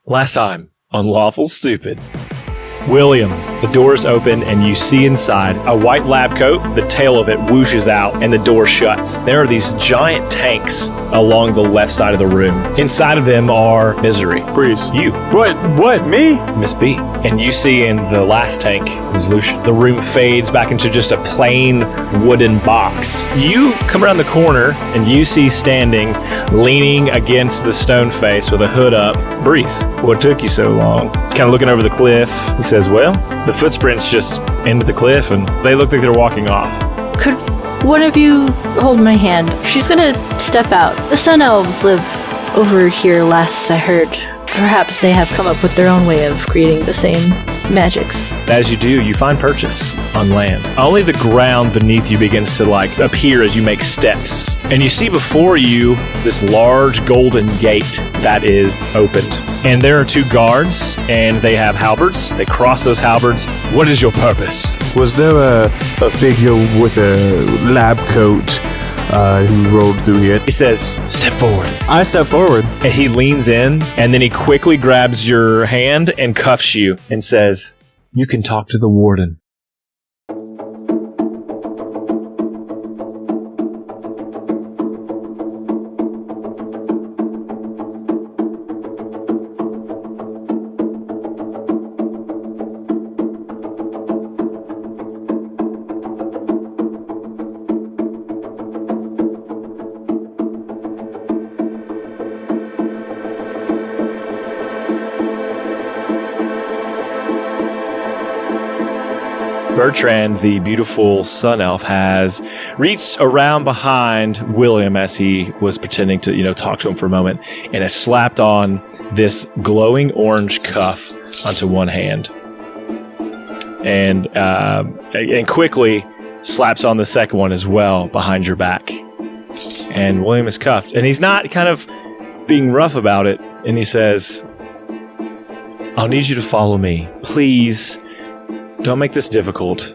Last time on Lawful Stupid. William, the doors open and you see inside a white lab coat. The tail of it whooshes out and the door shuts. There are these giant tanks along the left side of the room. Inside of them are Misery, Breeze, you, What? Me? Miss B, and you see in the last tank is Lucian. The room fades back into just a plain wooden box. You come around the corner and you see standing, leaning against the stone face with a hood up, Breeze. What took you so long? Kind of looking over the cliff. He says, well, the footprints just ended the cliff and they look like they're walking off. Could one of you hold my hand? She's gonna step out. The Sun Elves live over here last I heard. Perhaps they have come up with their own way of creating the same magics. As you do, you find purchase on land. Only the ground beneath you begins to appear as you make steps. And you see before you this large golden gate that is opened. And there are two guards, and they have halberds. They cross those halberds. What is your purpose? Was there a figure with a lab coat who rolled through here? He says, step forward. I step forward. And he leans in, and then he quickly grabs your hand and cuffs you and says, you can talk to the warden. Bertrand, the beautiful sun elf, has reached around behind William as he was pretending to, talk to him for a moment, and has slapped on this glowing orange cuff onto one hand, and quickly slaps on the second one as well behind your back. And William is cuffed, and he's not kind of being rough about it, and he says, "I'll need you to follow me, please. Don't make this difficult.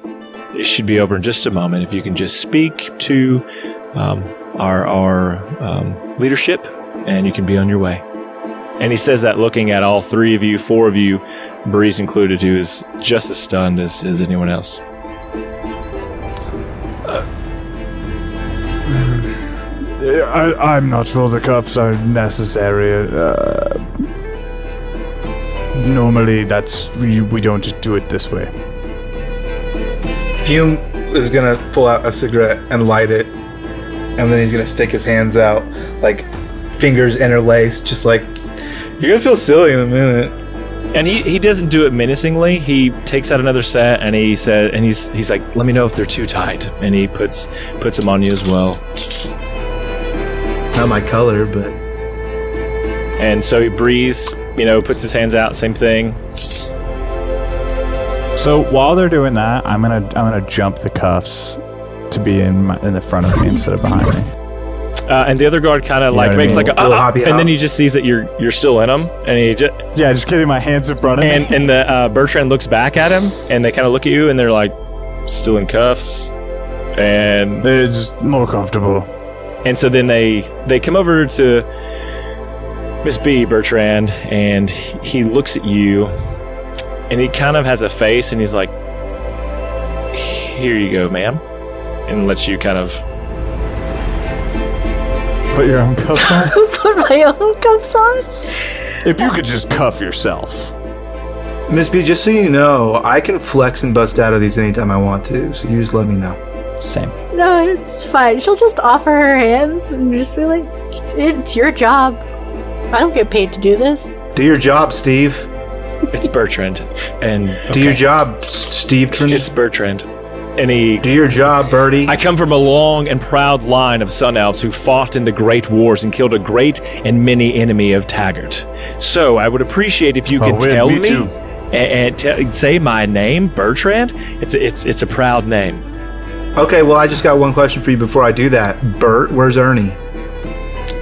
It should be over in just a moment. If you can just speak to our leadership, and you can be on your way." And he says that looking at all three of you, four of you, Breeze included, who is just as stunned as anyone else. I'm not sure the cuffs are necessary. Normally, we don't do it this way. Fume is gonna pull out a cigarette and light it, and then he's gonna stick his hands out, fingers interlaced, just like, you're gonna feel silly in a minute. And he doesn't do it menacingly. He takes out another set, and he said, and he's like, let me know if they're too tight. And he puts them on you as well. Not my color, but. And so he breathes, puts his hands out, same thing. So while they're doing that, I'm gonna jump the cuffs to be in the front of me instead of behind me. And the other guard kind of makes like a and then he just sees that you're still in him, and he just kidding. My hands in front of me. And the Bertrand looks back at him, and they kind of look at you, and they're like still in cuffs, and it's more comfortable. And so then they come over to Miss B, Bertrand, and he looks at you. And he kind of has a face, and he's like, here you go, ma'am. And lets you kind of... Put your own cuffs on? Put my own cuffs on? If you could just cuff yourself. Miss B, just so you know, I can flex and bust out of these anytime I want to, so you just let me know. Same. No, it's fine. She'll just offer her hands and just be like, it's your job. I don't get paid to do this. Do your job, Steve. It's Bertrand. And okay. Do your job, Steve. It's Bertrand. And he... Do your job, Bertie. I come from a long and proud line of Sun Elves who fought in the great wars and killed a great and many enemy of Taggart. So I would appreciate if you could tell me and say my name, Bertrand. It's a proud name. Okay, well, I just got one question for you before I do that. Bert, where's Ernie?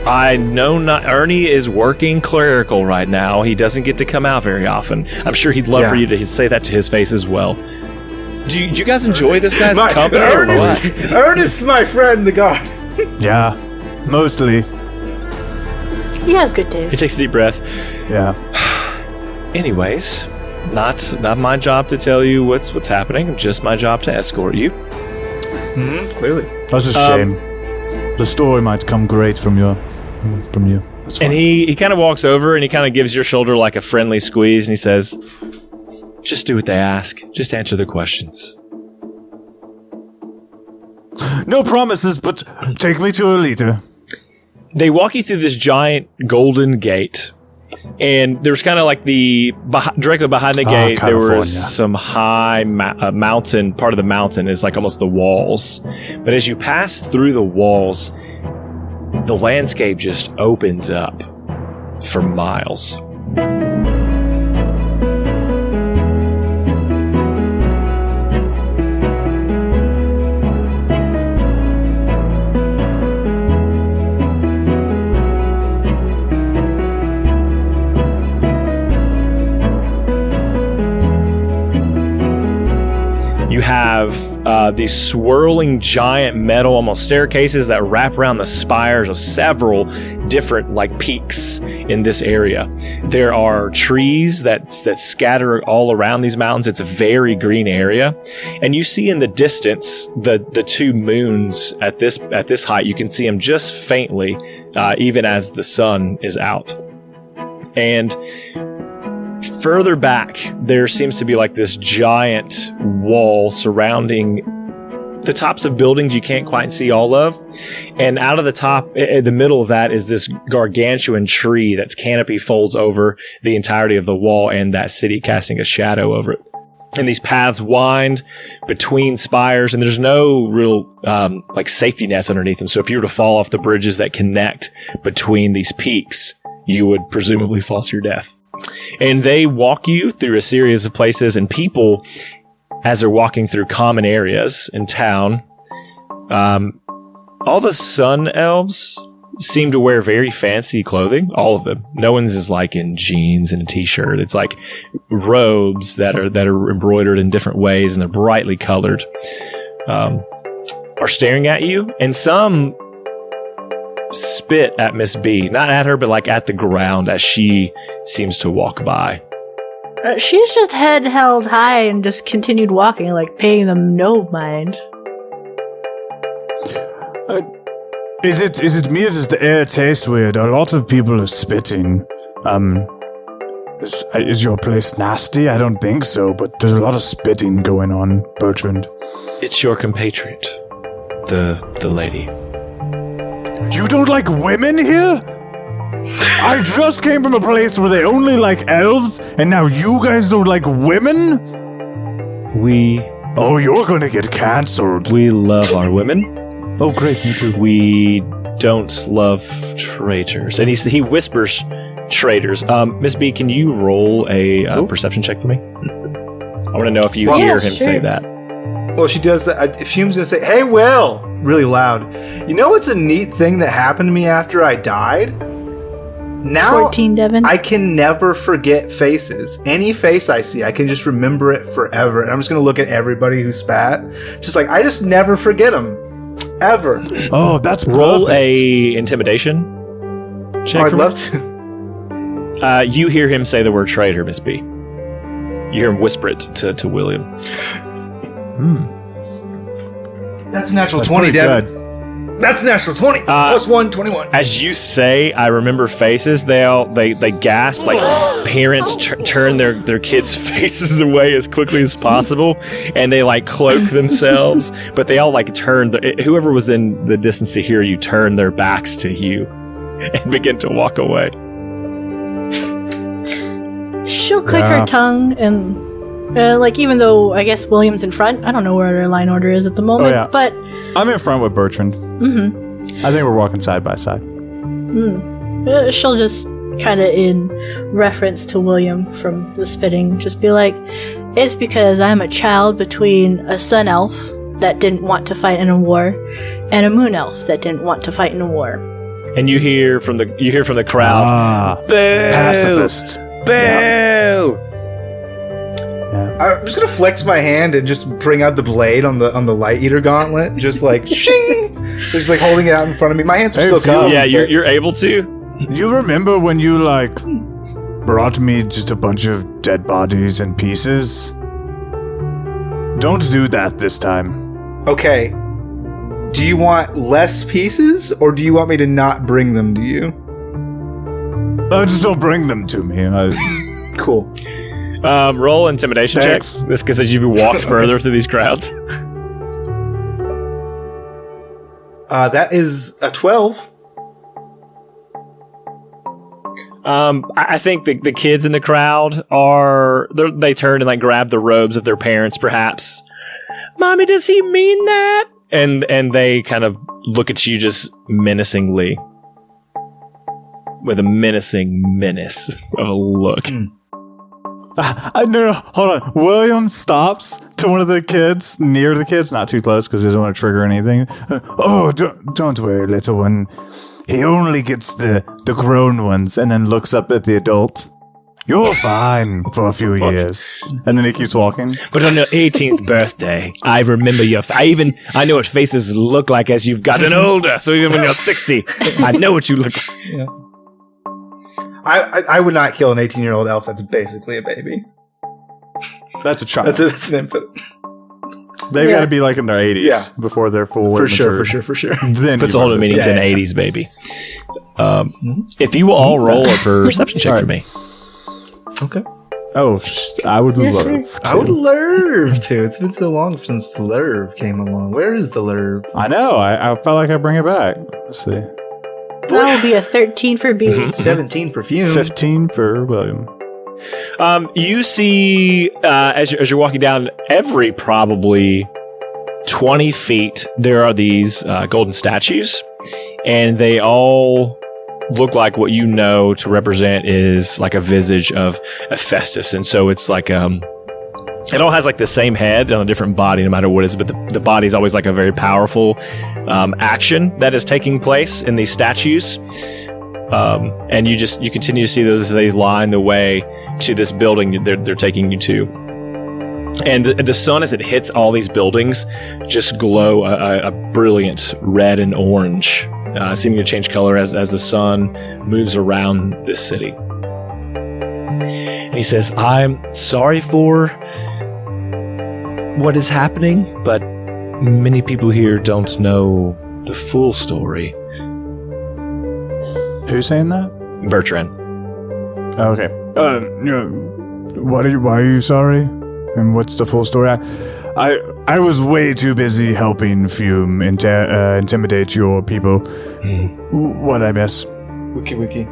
I know not. Ernie is working clerical right now. He doesn't get to come out very often. I'm sure he'd love for you to say that to his face as well. Do you guys enjoy this guy's company or what? Ernest, my friend, the guard. Yeah, mostly. He has good days. He takes a deep breath. Yeah. Anyways, not my job to tell you what's happening. Just my job to escort you. Clearly. That's a shame. The story might come great from you. That's fine. And he kind of walks over and he kind of gives your shoulder like a friendly squeeze and he says, just do what they ask. Just answer their questions. No promises, but take me to a leader. They walk you through this giant golden gate. And there's kind of like directly behind the gate, there was some high mountain. Part of the mountain is like almost the walls. But as you pass through the walls, the landscape just opens up for miles. You have these swirling giant metal almost staircases that wrap around the spires of several different like peaks in this area. There are trees that scatter all around these mountains. It's a very green area. And you see in the distance the two moons at this height. You can see them just faintly even as the sun is out. And further back, there seems to be like this giant wall surrounding the tops of buildings you can't quite see all of. And out of the top, in the middle of that, is this gargantuan tree that's canopy folds over the entirety of the wall and that city, casting a shadow over it. And these paths wind between spires, and there's no real like safety nets underneath them. So if you were to fall off the bridges that connect between these peaks, you would presumably fall to your death. And they walk you through a series of places, and people, as they're walking through common areas in town, all the sun elves seem to wear very fancy clothing. All of them. No one's is like in jeans and a t-shirt. It's like robes that are embroidered in different ways, and they're brightly colored. Are staring at you, and some spit at Miss B. Not at her, but like at the ground as she seems to walk by. She's just head held high and just continued walking, like paying them no mind. Is it me or does the air taste weird? A lot of people are spitting. Is your place nasty? I don't think so, but there's a lot of spitting going on, Bertrand. It's your compatriot, the lady. You don't like women here? I just came from a place where they only like elves, and now you guys don't like women? Oh, you're gonna get cancelled. We love our women. Oh, great, me too. We don't love traitors. And he whispers traitors. Miss B, can you roll a perception check for me? I want to know if you hear him say that. Well, she does that. If Hume's going to say, hey, Will, really loud. You know what's a neat thing that happened to me after I died? Now, 14, Devin. I can never forget faces. Any face I see, I can just remember it forever. And I'm just going to look at everybody who spat. Just like, I just never forget them. Ever. Oh, that's roll perfect. a intimidation check. I'd love to. You hear him say the word traitor, Miss B. You hear him whisper it to William. That's natural 20, Dad. That's natural 20. Plus 1, 21. As you say, I remember faces. They gasp like parents turn their kids' faces away as quickly as possible, and they like cloak themselves. But they all like turn. Whoever was in the distance to hear you turn their backs to you and begin to walk away. She'll click her tongue and. Like, even though I guess William's in front, I don't know where their line order is at the moment, but... I'm in front with Bertrand. Mm-hmm. I think we're walking side by side. She'll just kind of, in reference to William from the spitting, just be like, it's because I'm a child between a sun elf that didn't want to fight in a war and a moon elf that didn't want to fight in a war. And you hear from the crowd, boo! Pacifist. Boo! Yeah. I'm just gonna flex my hand and just bring out the blade on the light eater gauntlet, just like shing, just like holding it out in front of me. My hands are still cupped. Yeah, you're able to. You remember when you like brought me just a bunch of dead bodies and pieces. Don't do that this time. Okay. Do you want less pieces, or do you want me to not bring them to you? Just don't bring them to me. Cool. Roll intimidation Thanks. checks. This because you've walked further through these crowds. That is a 12. I think the kids in the crowd they turn and like grab the robes of their parents, perhaps. Mommy, does he mean that? And they kind of look at you just menacingly. With a menacing menace of a look. No, hold on. William stops to one of the kids, near the kids, not too close because he doesn't want to trigger anything. Don't worry, little one. He only gets the grown ones, and then looks up at the adult. You're fine for a few years. And then he keeps walking. But on your 18th birthday, I remember your I know what faces look like as you've gotten older. So even when you're 60, I know what you look like. Yeah. I would not kill an 18-year-old elf that's basically a baby. That's a child. That's an infant. They've got to be like in their 80s before they're full. For sure. Then puts a whole new meaning to an 80s baby. If you will all roll a perception check for me. Okay. Oh, I would love to. I would love to. It's been so long since the lurv came along. Where is the lurv? I know. I felt like I'd bring it back. Let's see. That will be a 13 for B. 17 perfume. 15 for William. You see, as you're walking down, every probably 20 feet, there are these golden statues, and they all look like what you know to represent is like a visage of Hephaestus. And so it's like, it all has like the same head on a different body, no matter what it is, but the body is always like a very powerful action that is taking place in these statues. And you continue to see those as they line the way to this building they're taking you to. And the sun, as it hits all these buildings, just glow a brilliant red and orange, seeming to change color as the sun moves around this city. And he says, I'm sorry for what is happening, but many people here don't know the full story. Who's saying that? Bertrand. Okay. Why are you sorry? And what's the full story? I was way too busy helping Fume intimidate your people. What'd I miss? Wiki.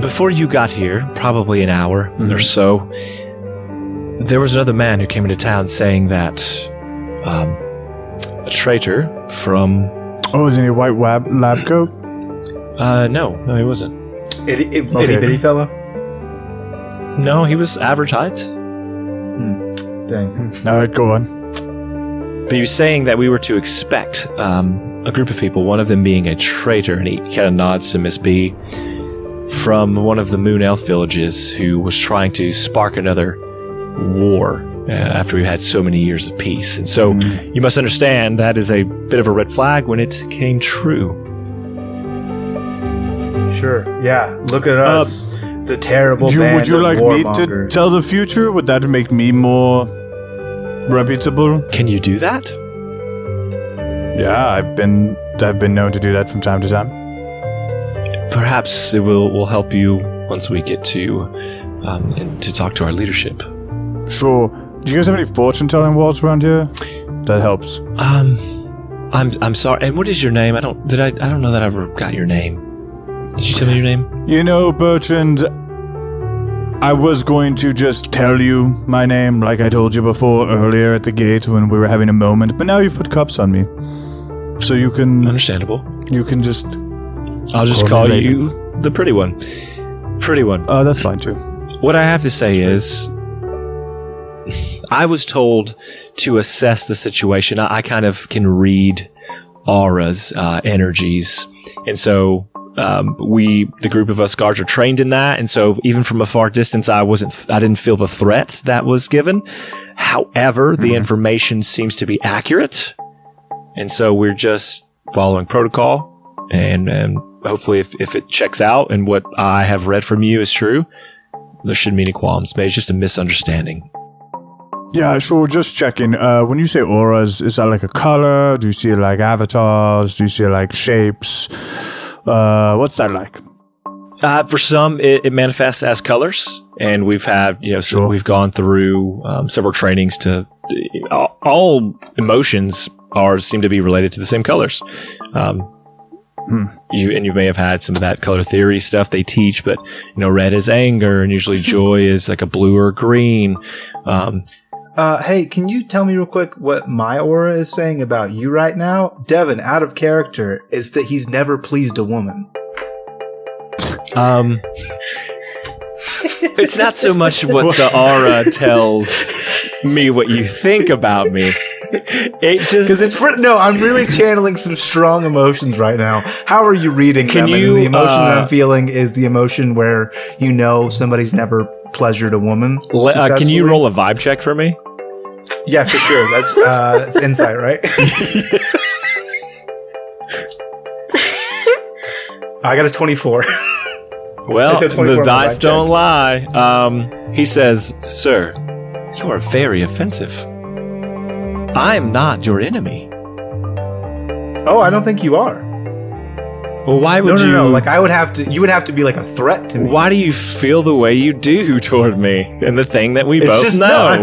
Before you got here, probably an hour or so, there was another man who came into town saying that a traitor from... Oh, is he a white lab coat? No, he wasn't. Itty bitty fella? No, he was average height. Dang. All right, go on. But he was saying that we were to expect a group of people, one of them being a traitor, and he kind of nods to Miss B, from one of the Moon Elf villages who was trying to spark another war after we had so many years of peace. And so you must understand that is a bit of a red flag when it came true. Sure. Yeah. Look at us. The terrible band Would you like of me to warmongers. tell the future? Would that make me more reputable? Can you do that? Yeah, I've been known to do that from time to time. Perhaps it will help you once we get to talk to our leadership. Sure. Do you guys have any fortune-telling walls around here? That helps. I'm sorry. And what is your name? I don't know that I ever got your name. Did you tell me your name? You know, Bertrand, I was going to just tell you my name like I told you before earlier at the gate when we were having a moment, but now you've put cuffs on me. So you can... Understandable. You can just... I'll just call you the pretty one. Pretty one. Oh, that's fine too. What I have to say is, I was told to assess the situation. I kind of can read auras, energies. And so... the group of us guards are trained in that, and so even from a far distance, I didn't feel the threat that was given. However, the information seems to be accurate, and so we're just following protocol, and hopefully if it checks out and what I have read from you is true, there shouldn't be any qualms. Maybe it's just a misunderstanding. Yeah, sure. Just checking. When you say auras, is that like a color? Do you see like avatars? Do you see like shapes? What's that like? For some, it manifests as colors, and we've had, so we've gone through several trainings to all emotions seem to be related to the same colors. You may have had some of that color theory stuff they teach, but red is anger, and usually joy is like a blue or green. Hey, can you tell me real quick what my aura is saying about you right now? Devin, out of character, is that he's never pleased a woman. It's not so much what the aura tells me what you think about me. It just because I'm really channeling some strong emotions right now. How are you reading them? The emotion that I'm feeling is the emotion where somebody's never pleasured a woman. Can you roll a vibe check for me? Yeah, for sure. That's insight, right? I got a 24. Well, the dice don't lie. He says, "Sir, you are very offensive. I am not your enemy." Oh, I don't think you are. Well, why would you? No. Like you would have to be like a threat to me. Why do you feel the way you do toward me and the thing that we both know?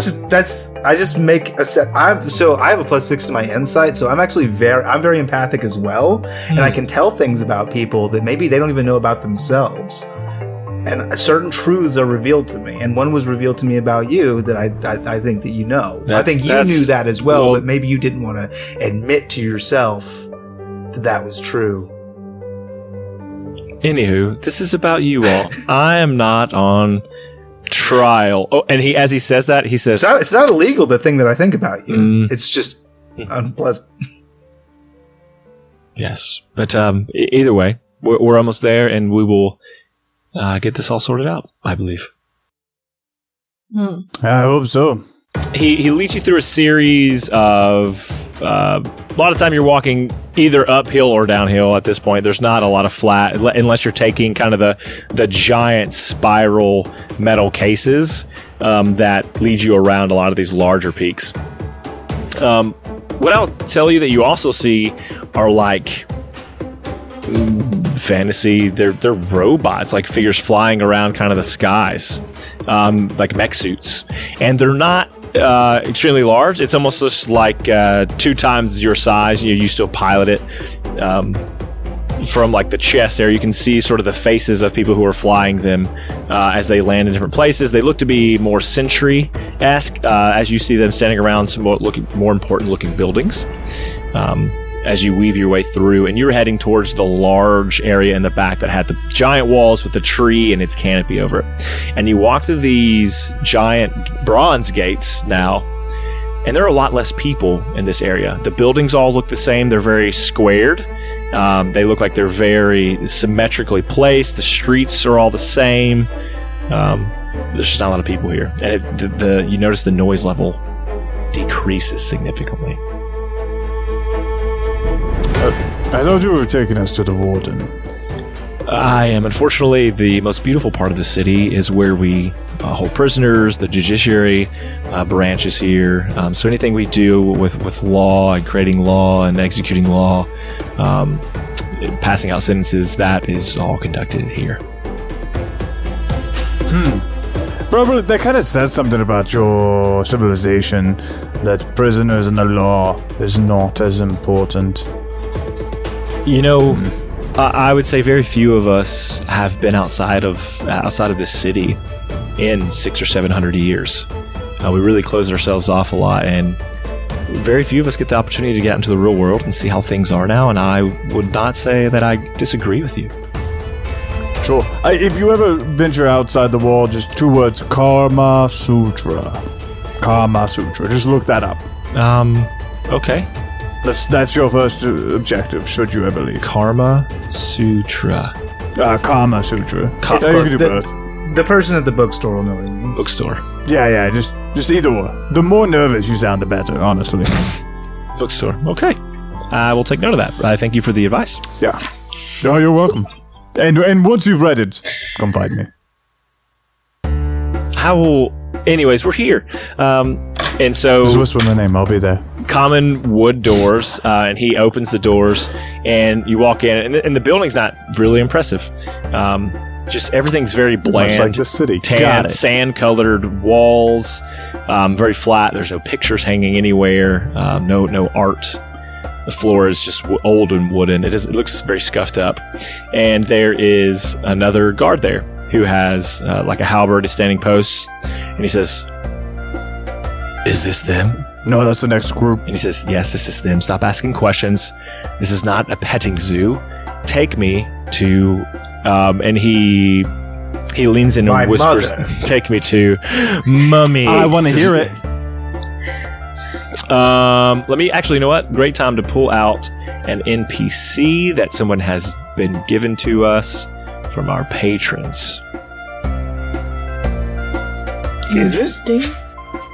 I just make a set. I have a +6 to my insight, so I'm actually I'm very empathic as well, and I can tell things about people that maybe they don't even know about themselves. And certain truths are revealed to me, and one was revealed to me about you that I think that you know. I think you knew that as well, but maybe you didn't want to admit to yourself that was true. Anywho, this is about you all. I am not on trial. Oh, and as he says that, he says, it's not illegal, the thing that I think about you. It's just unpleasant. Yes. But either way, we're almost there, and we will get this all sorted out, I believe. I hope so. He leads you through a series of... a lot of time you're walking either uphill or downhill at this point. There's not a lot of flat, unless you're taking kind of the giant spiral metal cases that lead you around a lot of these larger peaks. What I'll tell you that you also see are like fantasy. They're robots, like figures flying around kind of the skies, like mech suits, and they're not extremely large. It's almost just like 2 times your size. You still pilot it from like the chest area. You can see sort of the faces of people who are flying them as they land in different places. They look to be more Sentry-esque as you see them standing around some more important looking buildings. As you weave your way through, and you're heading towards the large area in the back that had the giant walls with the tree and its canopy over it. And you walk through these giant bronze gates now, and there are a lot less people in this area. The buildings all look the same. They're very squared. They look like they're very symmetrically placed. The streets are all the same. There's just not a lot of people here. And you notice the noise level decreases significantly. I thought you were taking us to the warden. I am. Unfortunately, the most beautiful part of the city is where we hold prisoners. The judiciary branch is here. So anything we do with law and creating law and executing law, passing out sentences, that is all conducted here. Robert, that kind of says something about your civilization, that prisoners and the law is not as important. I would say very few of us have been outside of this city in 600 or 700 years. We really close ourselves off a lot, and very few of us get the opportunity to get into the real world and see how things are now, and I would not say that I disagree with you. Sure. If you ever venture outside the wall, just 2 words, Karma Sutra. Karma Sutra. Just look that up. Okay. That's your first objective, should you ever leave. Karma Sutra. Karma Sutra. You can do both. The person at the bookstore will know what it means. Bookstore. Yeah, just either one. The more nervous you sound, the better, honestly. Bookstore. Okay. I will take note of that. I thank you for the advice. Yeah. Oh, you're welcome. And once you've read it, come find me. Anyways, we're here. And so... Just whisper my name. I'll be there. Common wood doors, and he opens the doors, and you walk in, and the building's not really impressive. Just everything's very bland. Much like the city. Tan, sand-colored walls, very flat. There's no pictures hanging anywhere, no art. The floor is just old and wooden. It looks very scuffed up. And there is another guard there who has like a halberd, is standing post, and he says, "Is this them?" No, that's the next group. And he says, "Yes, this is them. Stop asking questions. This is not a petting zoo. Take me to..." And he leans in and whispers, "Take me to Mummy." I want to hear it. Let me actually, you know what? Great time to pull out an NPC that someone has been given to us from our patrons. Is this?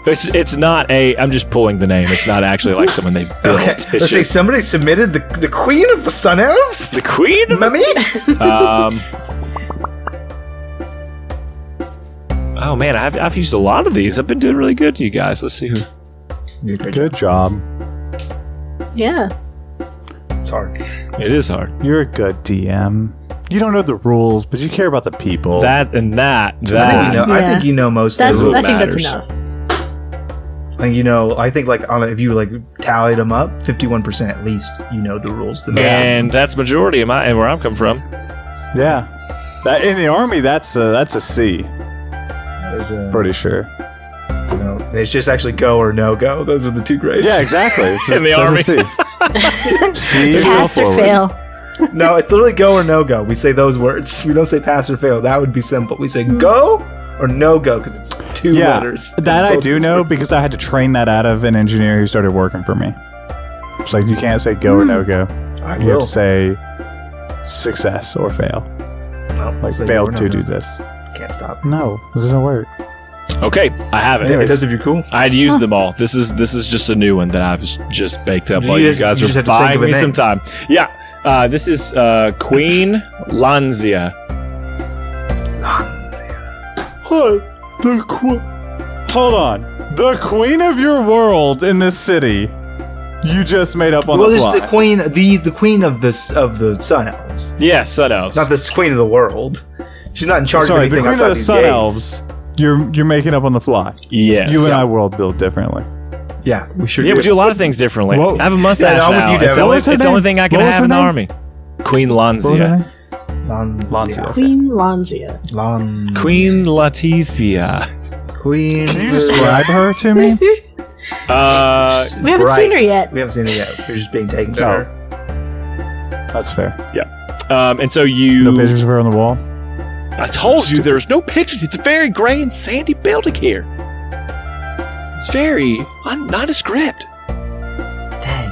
It's not I'm just pulling the name. It's not actually like someone they built. Okay. Let's say somebody submitted the Queen of the Sun Elves? The Queen of Mummy? Oh man, I've used a lot of these. I've been doing really good, you guys. Let's see who. Good job. Yeah. It's hard. It is hard. You're a good DM. You don't know the rules, but you care about the people. I think you know most of the rules. I think matters. that's enough. I think like if you like tallied them up, 51% at least, you know the rules. And that's majority of and where I'm coming from. Yeah. In the army, that's a C. Pretty sure. No, it's just actually go or no go. Those are the two grades. Yeah, exactly. It's in the army. C. Pass or fail. No, it's literally go or no go. We say those words. We don't say pass or fail. That would be simple. We say go or no go because it's two letters. That I do know because I had to train that out of an engineer who started working for me. It's like you can't say go or no go. You have to say success or fail. Like failed to do this. Can't stop. No, this doesn't work. Okay, I have it. It does if you're cool. I'd used them all. This is just a new one that I've just baked up while you guys are buying me some time. Yeah, this is Queen Lanzia. Hold on. The queen of your world in this city. You just made up on the fly. Well, there's the queen, the queen of the Sun Elves. Yeah, Sun Elves. Not the queen of the world. She's not in charge of anything the queen outside of the these Sun gates. Elves. You're making up on the fly. Yes. You and I world build differently. Yeah, we sure. Yeah, we do a lot of things differently. Whoa. I have a mustache I'm with now. you, Devin. It's the only thing I can have in the army. Queen Lanzia. Lanzia. Queen Lanzia. Queen Latifia. Queen. Can you describe her to me? We haven't seen her yet. We haven't seen her yet. We're just being taken to her. That's fair. Yeah. And so you... No pictures of her on the wall? I told you there's no pictures. It's a very gray and sandy building here. It's very nondescript. Dang.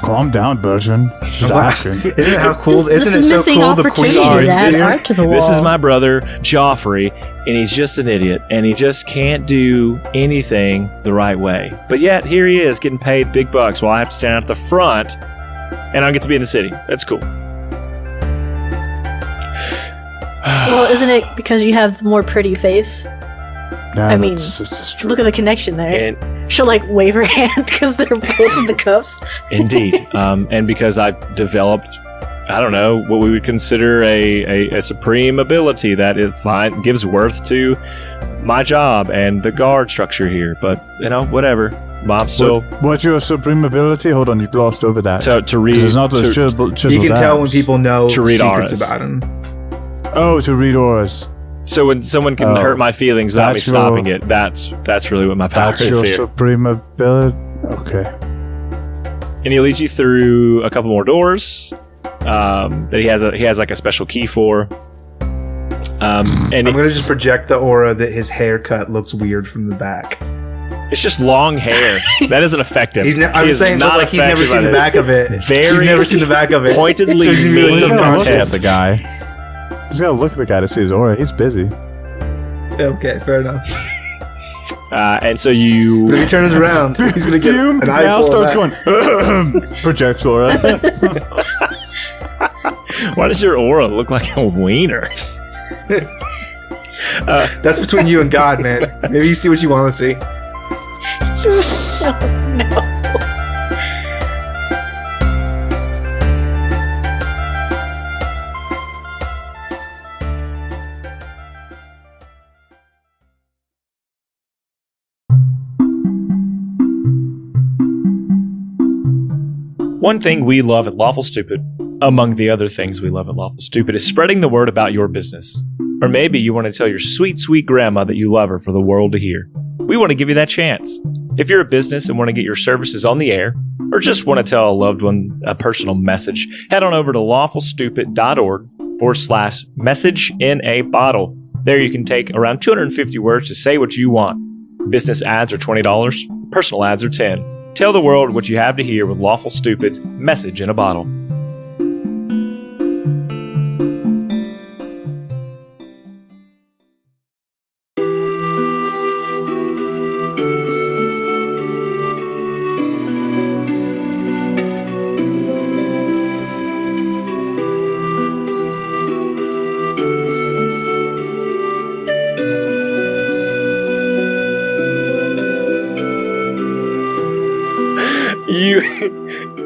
Calm down, Bertrand. Just asking. Isn't it how cool? Isn't it so missing cool? The opportunity queen. to add art to the wall. This is my brother, Joffrey, and he's just an idiot, and he just can't do anything the right way. But yet, here he is, getting paid big bucks while I have to stand out the front, and I get to be in the city. That's cool. Well, isn't it because you have the more pretty face? No, I mean, that's just true. look at the connection there. And She'll like wave her hand because they're both in the cuffs. indeed, and because I've developed, I don't know, what we would consider a supreme ability that gives worth to my job and the guard structure here. But whatever. Mom's still. What's your supreme ability? Hold on, you glossed over that. To read. It's not those chiseled You can tell when abs. people know To read secrets auras. about him. Oh, to read auras. So when someone can hurt my feelings without me stopping it, that's really what my power That's is your here. supreme ability. Okay. And he leads you through a couple more doors that he has like a special key for. And I'm gonna just project the aura that his haircut looks weird from the back. it's just long hair. That isn't effective. I'm saying like he's never seen the back of it. He's never seen the back of it. Pointedly So he's really mean He's gotta look at subconscious. the guy. He's gotta look at the guy to see his aura. He's busy. Okay, fair enough. And so you. If he turns around, he's gonna get an now eyeful starts of that. going projects aura. Why does your aura look like a wiener? That's between you and God, man. Maybe you see what you want to see. Oh, no. One thing we love at Lawful Stupid, among the other things we love at Lawful Stupid, is spreading the word about your business. Or maybe you want to tell your sweet, sweet grandma that you love her for the world to hear. We want to give you that chance. If you're a business and want to get your services on the air, or just want to tell a loved one a personal message, head on over to lawfulstupid.org/message in a bottle. There you can take around 250 words to say what you want. Business ads are $20. Personal ads are $10. Tell the world what you have to hear with Lawful Stupid's Message in a Bottle.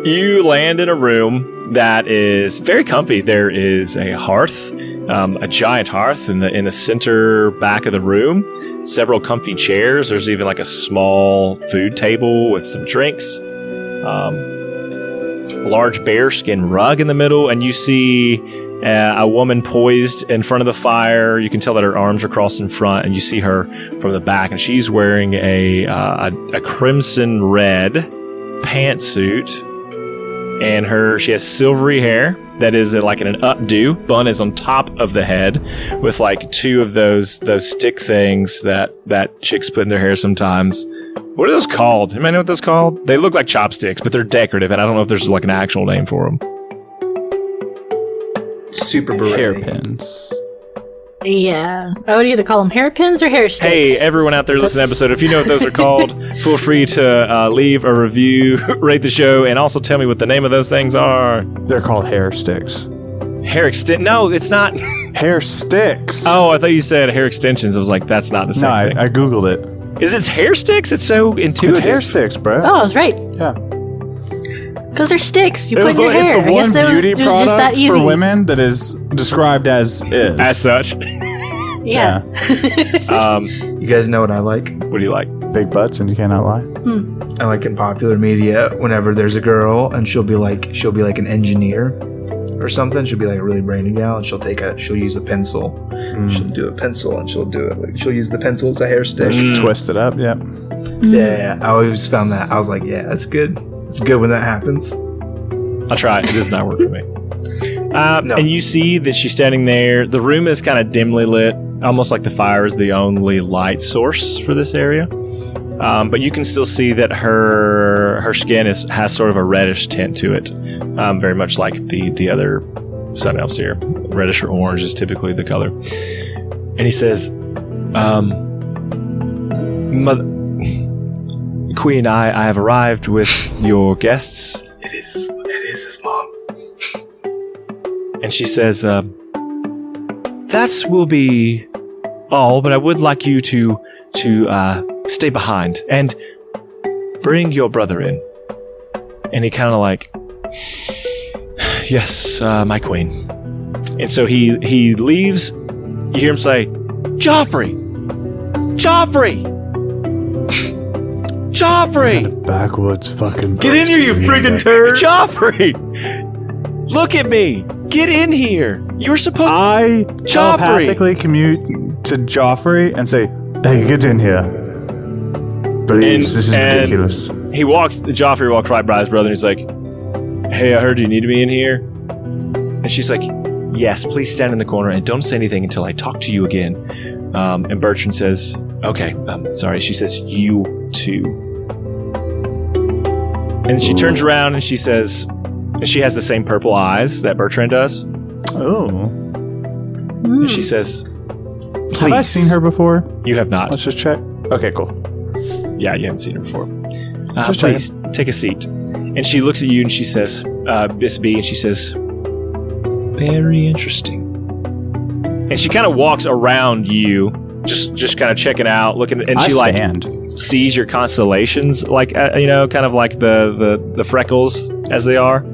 You land in a room that is very comfy. There is a hearth, a giant hearth in the center back of the room. Several comfy chairs. There's even like a small food table with some drinks. A large bearskin rug in the middle, and you see a woman poised in front of the fire. You can tell that her arms are crossed in front, and you see her from the back, and she's wearing a crimson red pantsuit, and she has silvery hair that is like an updo. Bun is on top of the head with like two of those stick things that chicks put in their hair sometimes. What are those called? Anybody know what those called? They look like chopsticks, but they're decorative, and I don't know if there's like an actual name for them. Super beret. Hairpins. Yeah. I would either call them hairpins or hair sticks. Hey, everyone out there listening to the episode, if you know what those are called, feel free to leave a review, rate the show, and also tell me what the name of those things are. They're called hair sticks. Hair No, it's not. Hair sticks. Oh, I thought you said hair extensions. I was like, that's not the same thing. I googled it. Is it hair sticks? It's so intuitive. It's hair sticks, bro. Oh, I was right. Yeah. Because they're sticks. You It put was in your the- it's hair. the I guess one that beauty was just that product easy. for women that is described as is. As such. Yeah. You guys know what I like? What do you like? Big butts, and you cannot lie. I like in popular media whenever there's a girl and she'll be like an engineer or something. She'll be like a really brainy gal, and she'll use a pencil. She'll do a pencil, and she'll use the pencil as a hair stick. Twist it up, yeah. Yeah, I always found that. I was like, yeah, that's good. It's good when that happens. I'll try it. It does not work for me. No. And you see that she's standing there. The room is kind of dimly lit, almost like the fire is the only light source for this area. But you can still see that her skin has sort of a reddish tint to it, very much like the other sun elves here. Reddish or orange is typically the color. And he says, Mother Queen, I have arrived with your guests. It is his mom. And she says, that will be all, but I would like you to stay behind and bring your brother in. And he kind of like, yes, my queen. And so he leaves. You hear him say, Joffrey! Joffrey! Joffrey! Backwoods fucking. Get in here, you friggin' turd! Joffrey! Look at me! Get in here! You were supposed to... I Joffrey! telepathically commute to Joffrey and say, hey, get in here. Please, this is ridiculous. Joffrey walks right by his brother and he's like, hey, I heard you need me in here. And she's like, yes, please stand in the corner and don't say anything until I talk to you again. And Bertrand says, okay, sorry. She says, you too. And she turns around and she says, and she has the same purple eyes that Bertrand does. Oh. And she says, please. Have I seen her before? You have not. Let's just check. Okay, cool. Yeah, you haven't seen her before. Just Please, take a seat. And she looks at you and she says, Miss B, and she says, Very interesting. And she kind of walks around you, just kind of checking out, looking, and she sees your constellations, like kind of like the freckles as they are.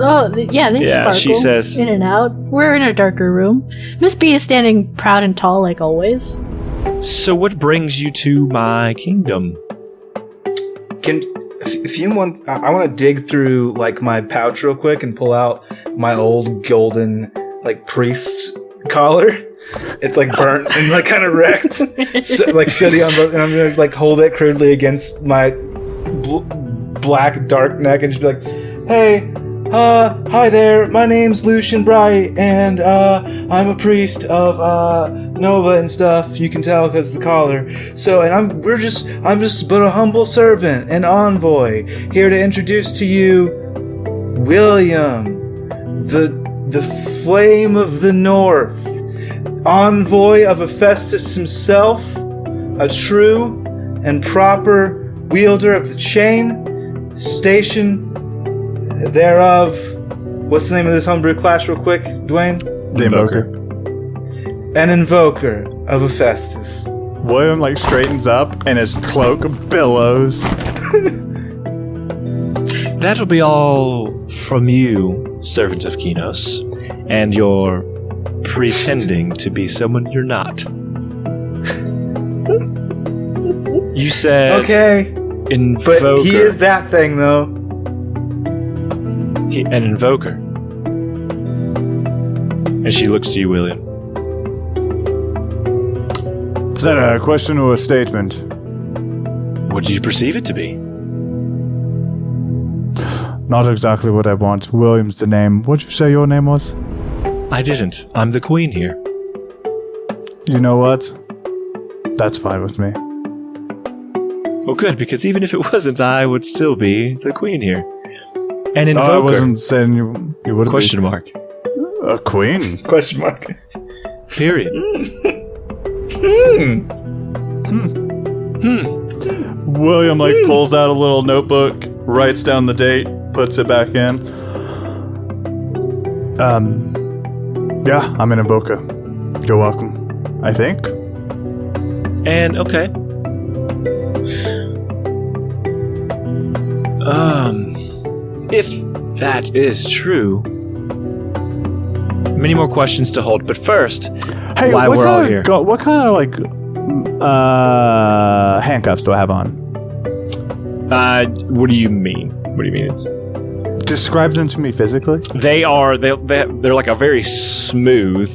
Oh, yeah, they sparkle. She says, in and out. We're in a darker room. Miss B is standing proud and tall like always. So what brings you to my kingdom? If you want, I want to dig through like my pouch real quick and pull out my old golden like priest's collar. It's like burnt and like kind of wrecked, like sooty on both, and I'm gonna like hold it crudely against my black dark neck and just be like, "Hey, hi there. My name's Lucian Bright, and I'm a priest of Nova and stuff. You can tell because of the collar. So, and I'm just but a humble servant and envoy here to introduce to you William, the Flame of the North, envoy of Hephaestus himself, a true and proper wielder of the chain, station thereof." What's the name of this homebrew class real quick, Dwayne? The Invoker. An invoker of Hephaestus. William like straightens up and his cloak billows. That'll be all from you, servant of Kinos, and you're pretending to be someone you're not. You said okay, invoker. but he is that thing though. An invoker. And she looks to you, William. Is that a question or a statement? What did you perceive it to be? Not exactly what I want. William's the name. What'd you say your name was? I didn't. I'm the queen here. You know what? That's fine with me. Well, good, because even if it wasn't, I would still be the queen here. An invoker. I wasn't saying you would. Question mark. A queen? Question mark. Period. William like pulls out a little notebook, writes down the date, puts it back in. Yeah, I'm an invoker. You're welcome. I think. And okay. If that is true, many more questions to hold. But first, hey, why we're all here? What kind of like handcuffs do I have on? What do you mean? What do you mean? It's describe them to me physically. They're like a very smooth.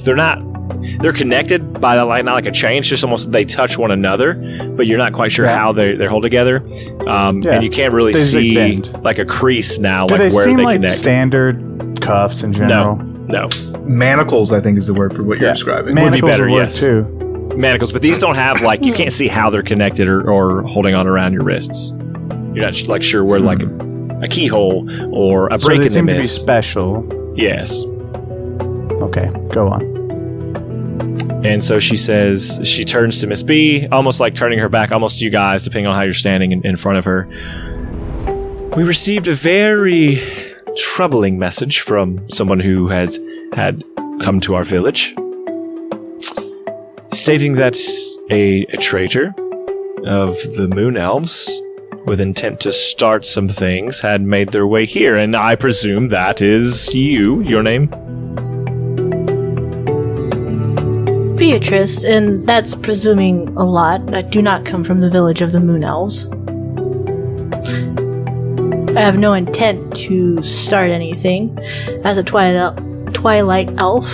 They're connected by not like a chain. It's just almost they touch one another, but you're not quite sure how they're held together. And you can't really see like a crease now, do like they where seem they like connect. Standard cuffs in general? No. Manacles, I think, is the word for what you're describing. Would be better, yes. Too. Manacles, but these don't have like you can't see how they're connected or holding on around your wrists. You're not like sure where like a keyhole or a break in the seem to be mist. special. Yes. Okay, go on. And so she says, she turns to Miss B, almost like turning her back, almost to you guys, depending on how you're standing in front of her. We received a very troubling message from someone who had come to our village, stating that a traitor of the Moon Elves, with intent to start some things, had made their way here, and I presume that is you, your name? Beatrice, and that's presuming a lot. I do not come from the village of the Moon Elves. I have no intent to start anything. As a Twilight Elf,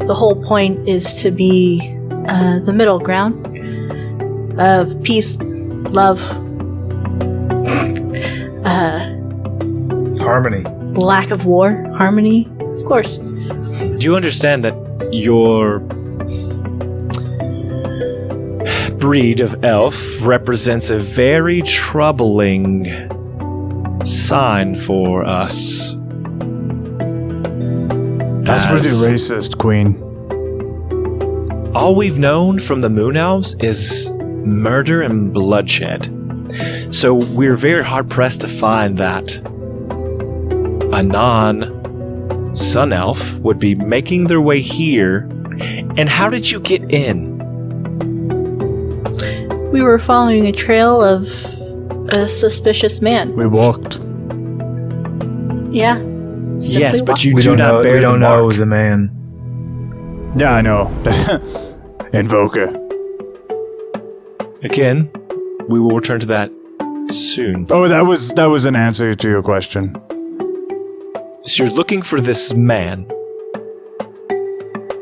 the whole point is to be the middle ground of peace, love, harmony, lack of war, harmony, of course. Do you understand that your breed of elf represents a very troubling sign for us? That's pretty racist, Queen. All we've known from the Moon Elves is murder and bloodshed. So we're very hard-pressed to find that a non-sane Sun Elf would be making their way here. And how did you get in? We were following a trail of a suspicious man. We walked. Yeah. Yes, but you We do don't not know. bear We don't the know it mark. was a man. Yeah, I know. Invoker. Again, we will return to that soon. Oh, that was an answer to your question. So you're looking for this man.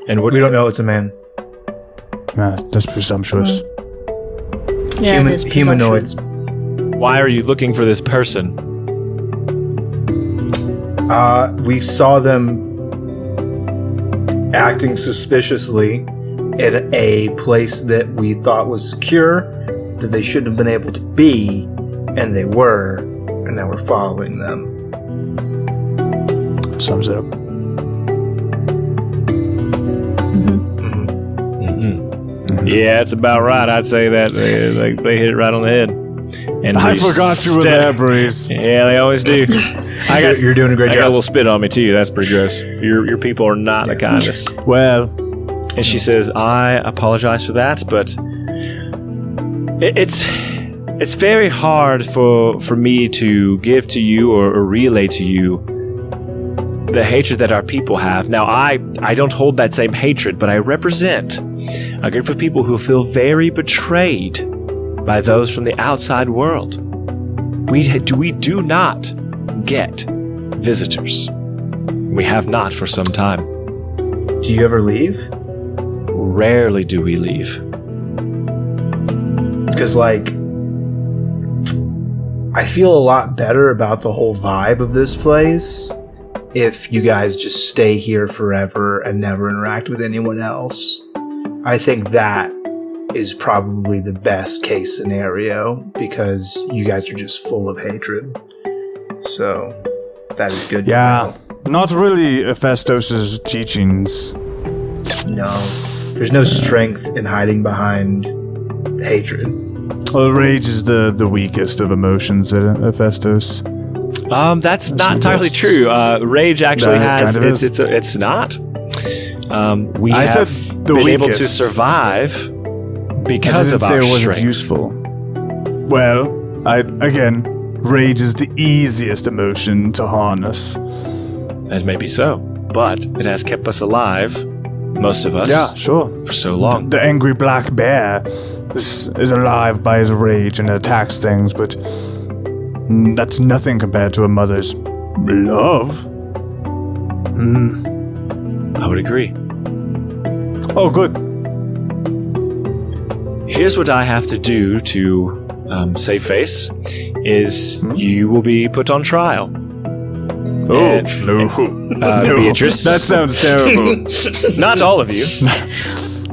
And what We don't know it's a man. That's presumptuous. Yeah, it is Humanoid. presumptuous. why are you looking for this person? We saw them acting suspiciously in a place that we thought was secure, that they shouldn't have been able to be, and they were, and now we're following them. Sums it up. Yeah, it's about right. I'd say that they hit it right on the head. And I we forgot you were there, Breeze. Yeah, they always do. You're doing a great I got a job. little spit on me too. That's pretty gross. Your people are not the kindest. Well, And she says, "I apologize for that, but it's very hard for me to give to you or relay to you the hatred that our people have. Now, I don't hold that same hatred, but I represent a group of people who feel very betrayed by those from the outside world. We do not get visitors. We have not for some time. Do you ever leave? Rarely do we leave. Because, like, I feel a lot better about the whole vibe of this place if you guys just stay here forever and never interact with anyone else. I think that is probably the best case scenario because you guys are just full of hatred. So, that is good. to yeah, not really Hephaestus' teachings. know. No. There's no strength in hiding behind hatred. Well, rage is the weakest of emotions at Hephaestus. That's not entirely true. Rage actually That has kind of is. it's not. We I have said the been able to weakest. survive I because didn't of say our it wasn't strength. useful. Well, rage is the easiest emotion to harness. That may be so, but it has kept us alive, most of us, Yeah, sure. for so long. The angry black bear is alive by his rage and attacks things, but that's nothing compared to a mother's love. I would agree. Oh, good. Here's what I have to do to save face: is you will be put on trial. Oh, And- no. No. Beatrice. That sounds terrible. Not all of you.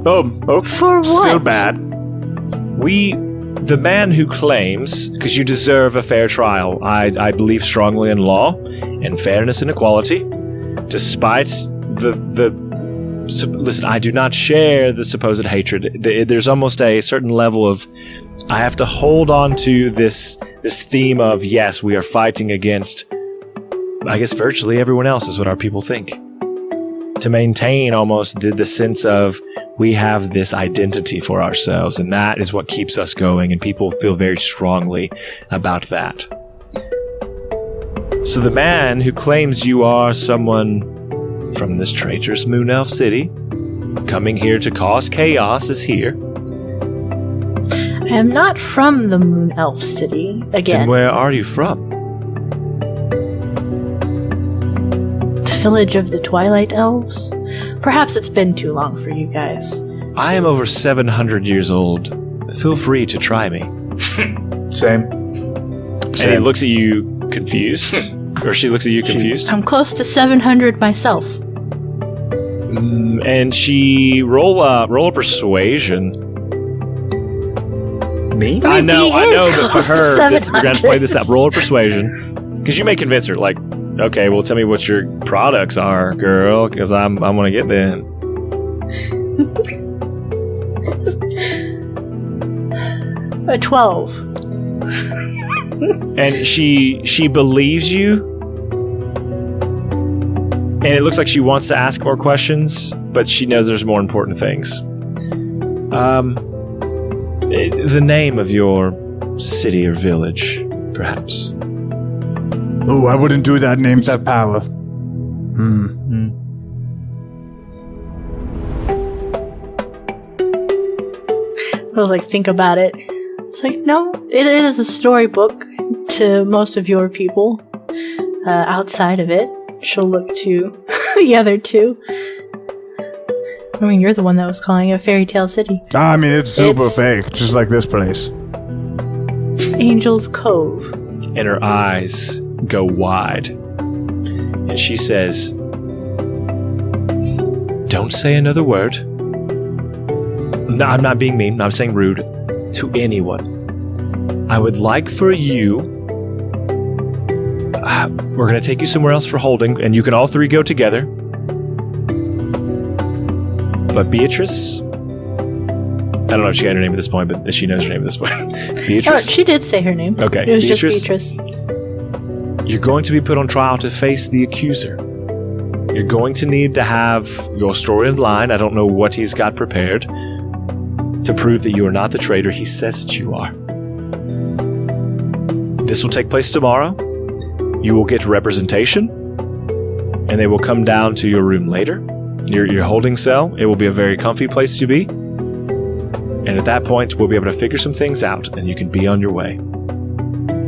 oh, For what? still bad. The man who claims, because you deserve a fair trial, I believe strongly in law and fairness and equality, despite listen, I do not share the supposed hatred. There's almost a certain level of, I have to hold on to this theme of, yes, we are fighting against, I guess, virtually everyone else is what our people think. To maintain almost the sense of, we have this identity for ourselves, and that is what keeps us going, and people feel very strongly about that. So the man who claims you are someone from this traitorous Moon Elf city, coming here to cause chaos, is here. I am not from the Moon Elf City again. Then where are you from? The village of the Twilight Elves. Perhaps it's been too long for you guys. I am over 700 years old. Feel free to try me. Same. And he looks at you confused. Or she looks at you confused. I'm close to 700 myself. And she roll a persuasion. Me? I know, He but is for close to her, we're going to 700. play this out. Roll a persuasion. Because you may convince her, like, okay, well, tell me what your products are, girl, because I want to get them. A 12. And she believes you, And it looks like she wants to ask more questions, but she knows there's more important things. The name of your city or village, perhaps. Oh, I wouldn't do that. Names have power. I was like, think about it. It's like, no, it is a storybook to most of your people. Outside of it, she'll look to the other two. I mean, you're the one that was calling it a fairy tale city. I mean, it's super fake, just like this place. Angel's Cove. And her eyes go wide. And she says, don't say another word. No, I'm not being mean. I'm saying rude to anyone. I would like for you... we're going to take you somewhere else for holding, and you can all three go together. But Beatrice... I don't know if she had her name at this point, but she knows her name at this point. Beatrice? Oh, she did say her name. Okay. It was just Beatrice. You're going to be put on trial to face the accuser. You're going to need to have your story in line. I don't know what he's got prepared to prove that you are not the traitor he says that you are. This will take place tomorrow. You will get representation, and they will come down to your room later, your holding cell. It will be a very comfy place to be. And at that point, we'll be able to figure some things out, and you can be on your way.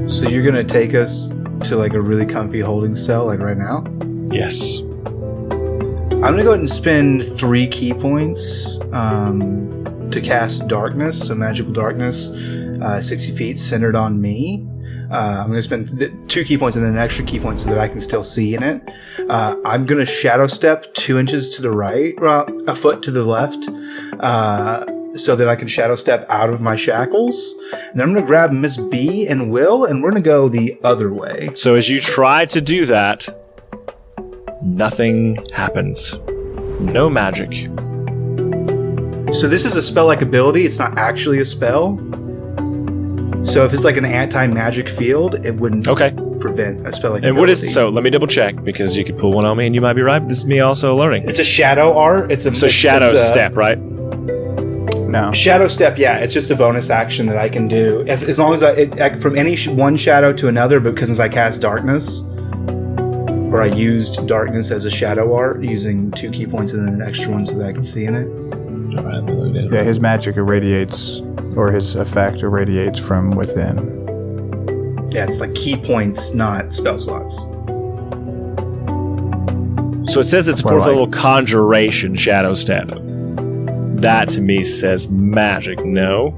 So you're going to take us to like a really comfy holding cell, like right now? Yes. I'm going to go ahead and spend 3 key points to cast darkness, so magical darkness, 60 feet centered on me. I'm going to spend 2 key points and then an extra key point so that I can still see in it. I'm going to shadow step 2 inches to the right, a foot to the left, so that I can shadow step out of my shackles. And then I'm going to grab Miss B and Will, and we're going to go the other way. So as you try to do that, nothing happens. No magic. So this is a spell-like ability. It's not actually a spell. So if it's like an anti-magic field, it wouldn't prevent a spell-like ability. And what is... So let me double check, because you could pull one on me and you might be right. This is me also learning. It's a shadow art. It's a shadow step, right? No. Shadow step, yeah. It's just a bonus action that I can do. As long as I from any one shadow to another, because since I cast darkness, or I used darkness as a shadow art, using 2 key points and then an extra one so that I can see in it. All right, look at it. Yeah, his magic irradiates, or his effect irradiates from within. Yeah, it's like key points, not spell slots. So it says it's a 4th level conjuration shadow step. That to me says magic, no?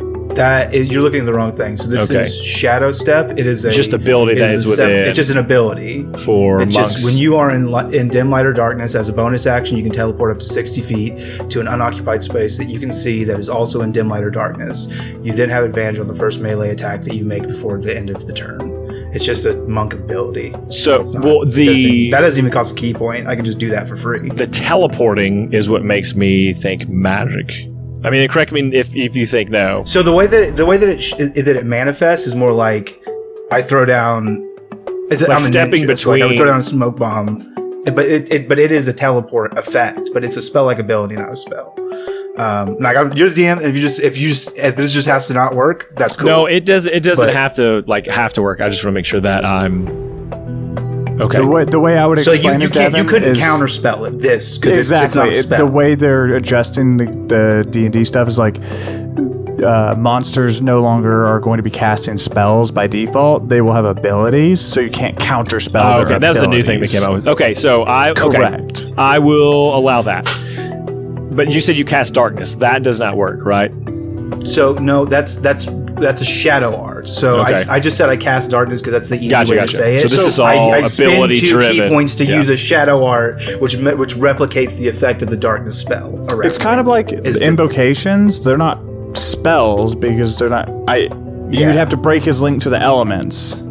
You're looking at the wrong thing. So this is shadow step. It is just ability that is within. It's just an ability for monks. Just when you are in dim light or darkness, as a bonus action, you can teleport up to 60 feet to an unoccupied space that you can see that is also in dim light or darkness. You then have advantage on the first melee attack that you make before the end of the turn. It's just a monk ability. So that doesn't even cost a key point. I can just do that for free. The teleporting is what makes me think magic. I mean, correct me if you think no. So the way that it manifests is more like I throw down. I'm stepping ninja, between. So like I would throw down a smoke bomb, but it is a teleport effect. But it's a spell like ability, not a spell. You're the DM. If this just has to not work, that's cool. No, it doesn't have to work. I just want to make sure that I'm. Okay. The way I would explain you couldn't counterspell it. This because exactly it's not a spell. The way they're adjusting the D&D stuff is like monsters no longer are going to be casting spells by default. They will have abilities, so you can't counterspell their abilities. That's the new thing they came out with. Okay, so correct. I will allow that. But you said you cast darkness. That does not work, right? So no, that's a shadow art. So I just said I cast darkness because that's the easy way to say it. So this is all ability driven. I spend 2 key points to use a shadow art, which replicates the effect of the darkness spell. It's kind of like invocations. They're not spells because they're not. You'd have to break his link to the elements.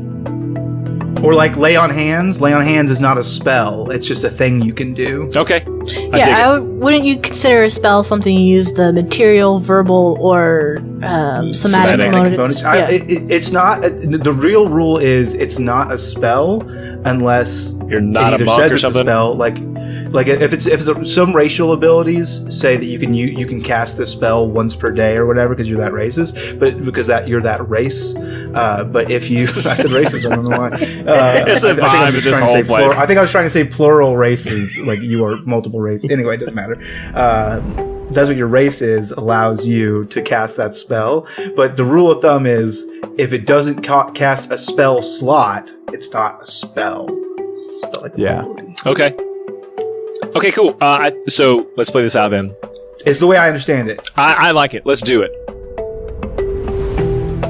Or like lay on hands. Lay on hands is not a spell. It's just a thing you can do. Okay. Wouldn't you consider a spell something you use the material, verbal, or somatic components? It's not. The real rule is it's not a spell unless you're not it a monk says or it's something. A spell. Like like if some racial abilities say that you can cast this spell once per day or whatever because you're that racist, but because you're that race. But if you, I said racist, I don't know why. It's a vibe of this whole place. I think I was trying to say plural races, like you are multiple races. Anyway, it doesn't matter. That's what your race is, allows you to cast that spell. But the rule of thumb is if it doesn't cast a spell slot, it's not a spell. Okay. Okay, cool. So let's play this out then. It's the way I understand it. I like it. Let's do it.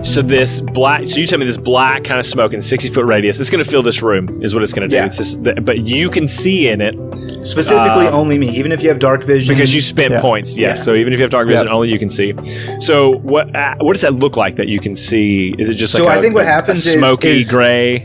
So you tell me this black kind of smoke in 60-foot radius. It's going to fill this room, is what it's going to do. Yeah. It's just, but you can see in it. Specifically, only me. Even if you have dark vision, because you spent points. Yes. Yeah. So even if you have dark vision, only you can see. So what does that look like that you can see? Is it just like I think what happens is smoky gray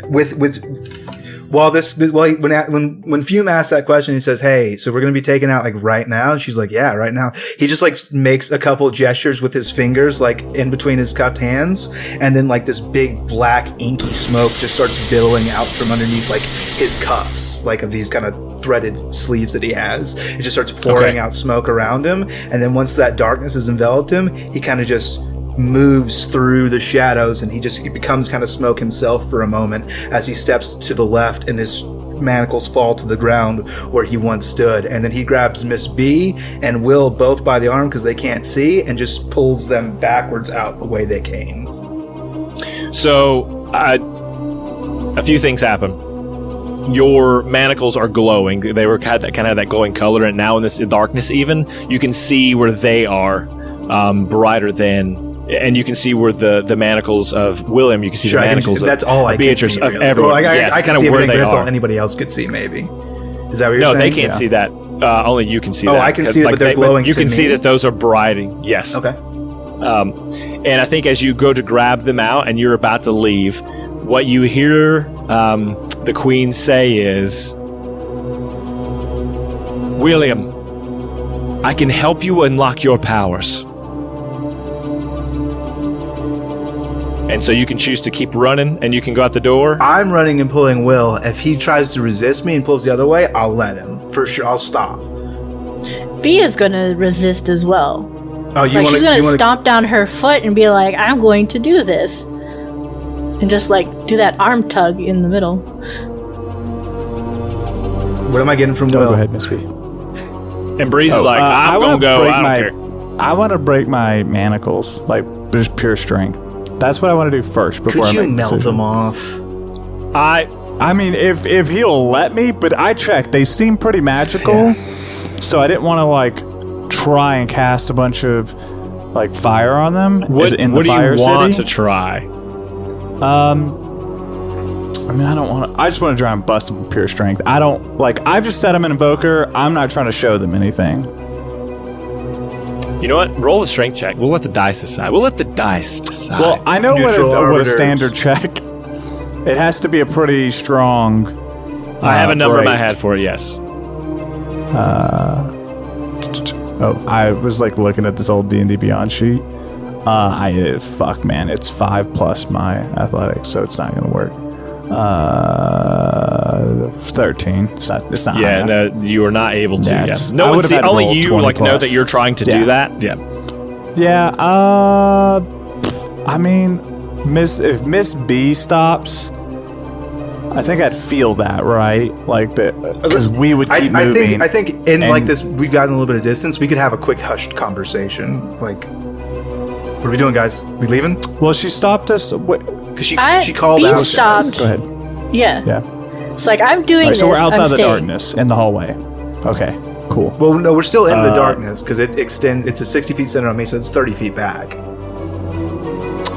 when Fume asks that question, he says, "Hey, so we're going to be taken out like right now?" And she's like, "Yeah, right now." He just like makes a couple gestures with his fingers, like in between his cupped hands, and then like this big black inky smoke just starts billowing out from underneath like his cuffs, like of these kind of threaded sleeves that he has. It just starts pouring out smoke around him, and then once that darkness has enveloped him, he kind of just moves through the shadows, and he becomes kind of smoke himself for a moment as he steps to the left and his manacles fall to the ground where he once stood, and then he grabs Miss B and Will both by the arm because they can't see and just pulls them backwards out the way they came. So a few things happen. Your manacles are glowing. They were kind of that glowing color, and now in this darkness even you can see where they are brighter than. And you can see where the manacles of William, you can see the manacles that's all I Beatrice, can see, of everyone. Well, I kind can of see where everything, they but that's are. all anybody else could see, maybe. Is that what you're saying? No, they can't see that. Only you can see that. Oh, I can see it, but they're glowing You to can see me? that those are brighting. Yes. Okay. And I think as you go to grab them out and you're about to leave, what you hear the queen say is, "William, I can help you unlock your powers." And so you can choose to keep running and you can go out the door. I'm running and pulling Will. If he tries to resist me and pulls the other way, I'll let him. For sure, I'll stop. B is going to resist as well. Oh, she's going to stomp down her foot and be like, "I'm going to do this." And just like do that arm tug in the middle. What am I getting from Will? Go ahead, Miss B. And Breeze is like, I'm going to go. I don't care. I want to break my manacles, like just pure strength. That's what I want to do first before Could I you make melt them off? I mean, if he'll let me, but I checked. They seem pretty magical, so I didn't want to like try and cast a bunch of like fire on them. What do you want to try? I mean, I don't want to. I just want to try and bust them with pure strength. I don't like. I've just set them in Invoker. I'm not trying to show them anything. You know what? Roll a strength check. We'll let the dice decide. Well, I know what a standard check. It has to be a pretty strong. I have a number in my head for it. Yes. I was like looking at this old D&D Beyond sheet. Fuck, man, it's 5 plus my athletics, so it's not gonna work. 13. It's not. Yeah, no, you are not able to. Yeah, no one see. Only you like know that you're trying to do that. Yeah. Yeah. I mean, if Miss B stops, I think I'd feel that, right? Like that, because we would keep moving. I think in like this, we've gotten a little bit of distance. We could have a quick hushed conversation. Like, what are we doing, guys? We leaving? Well, she stopped us. Because she called out. Stopped. Go ahead. Yeah. It's like, I'm doing this. So we're outside the darkness in the hallway. Okay, cool. Well, no, we're still in the darkness because it extends. It's a 60 feet center on me, so it's 30 feet back.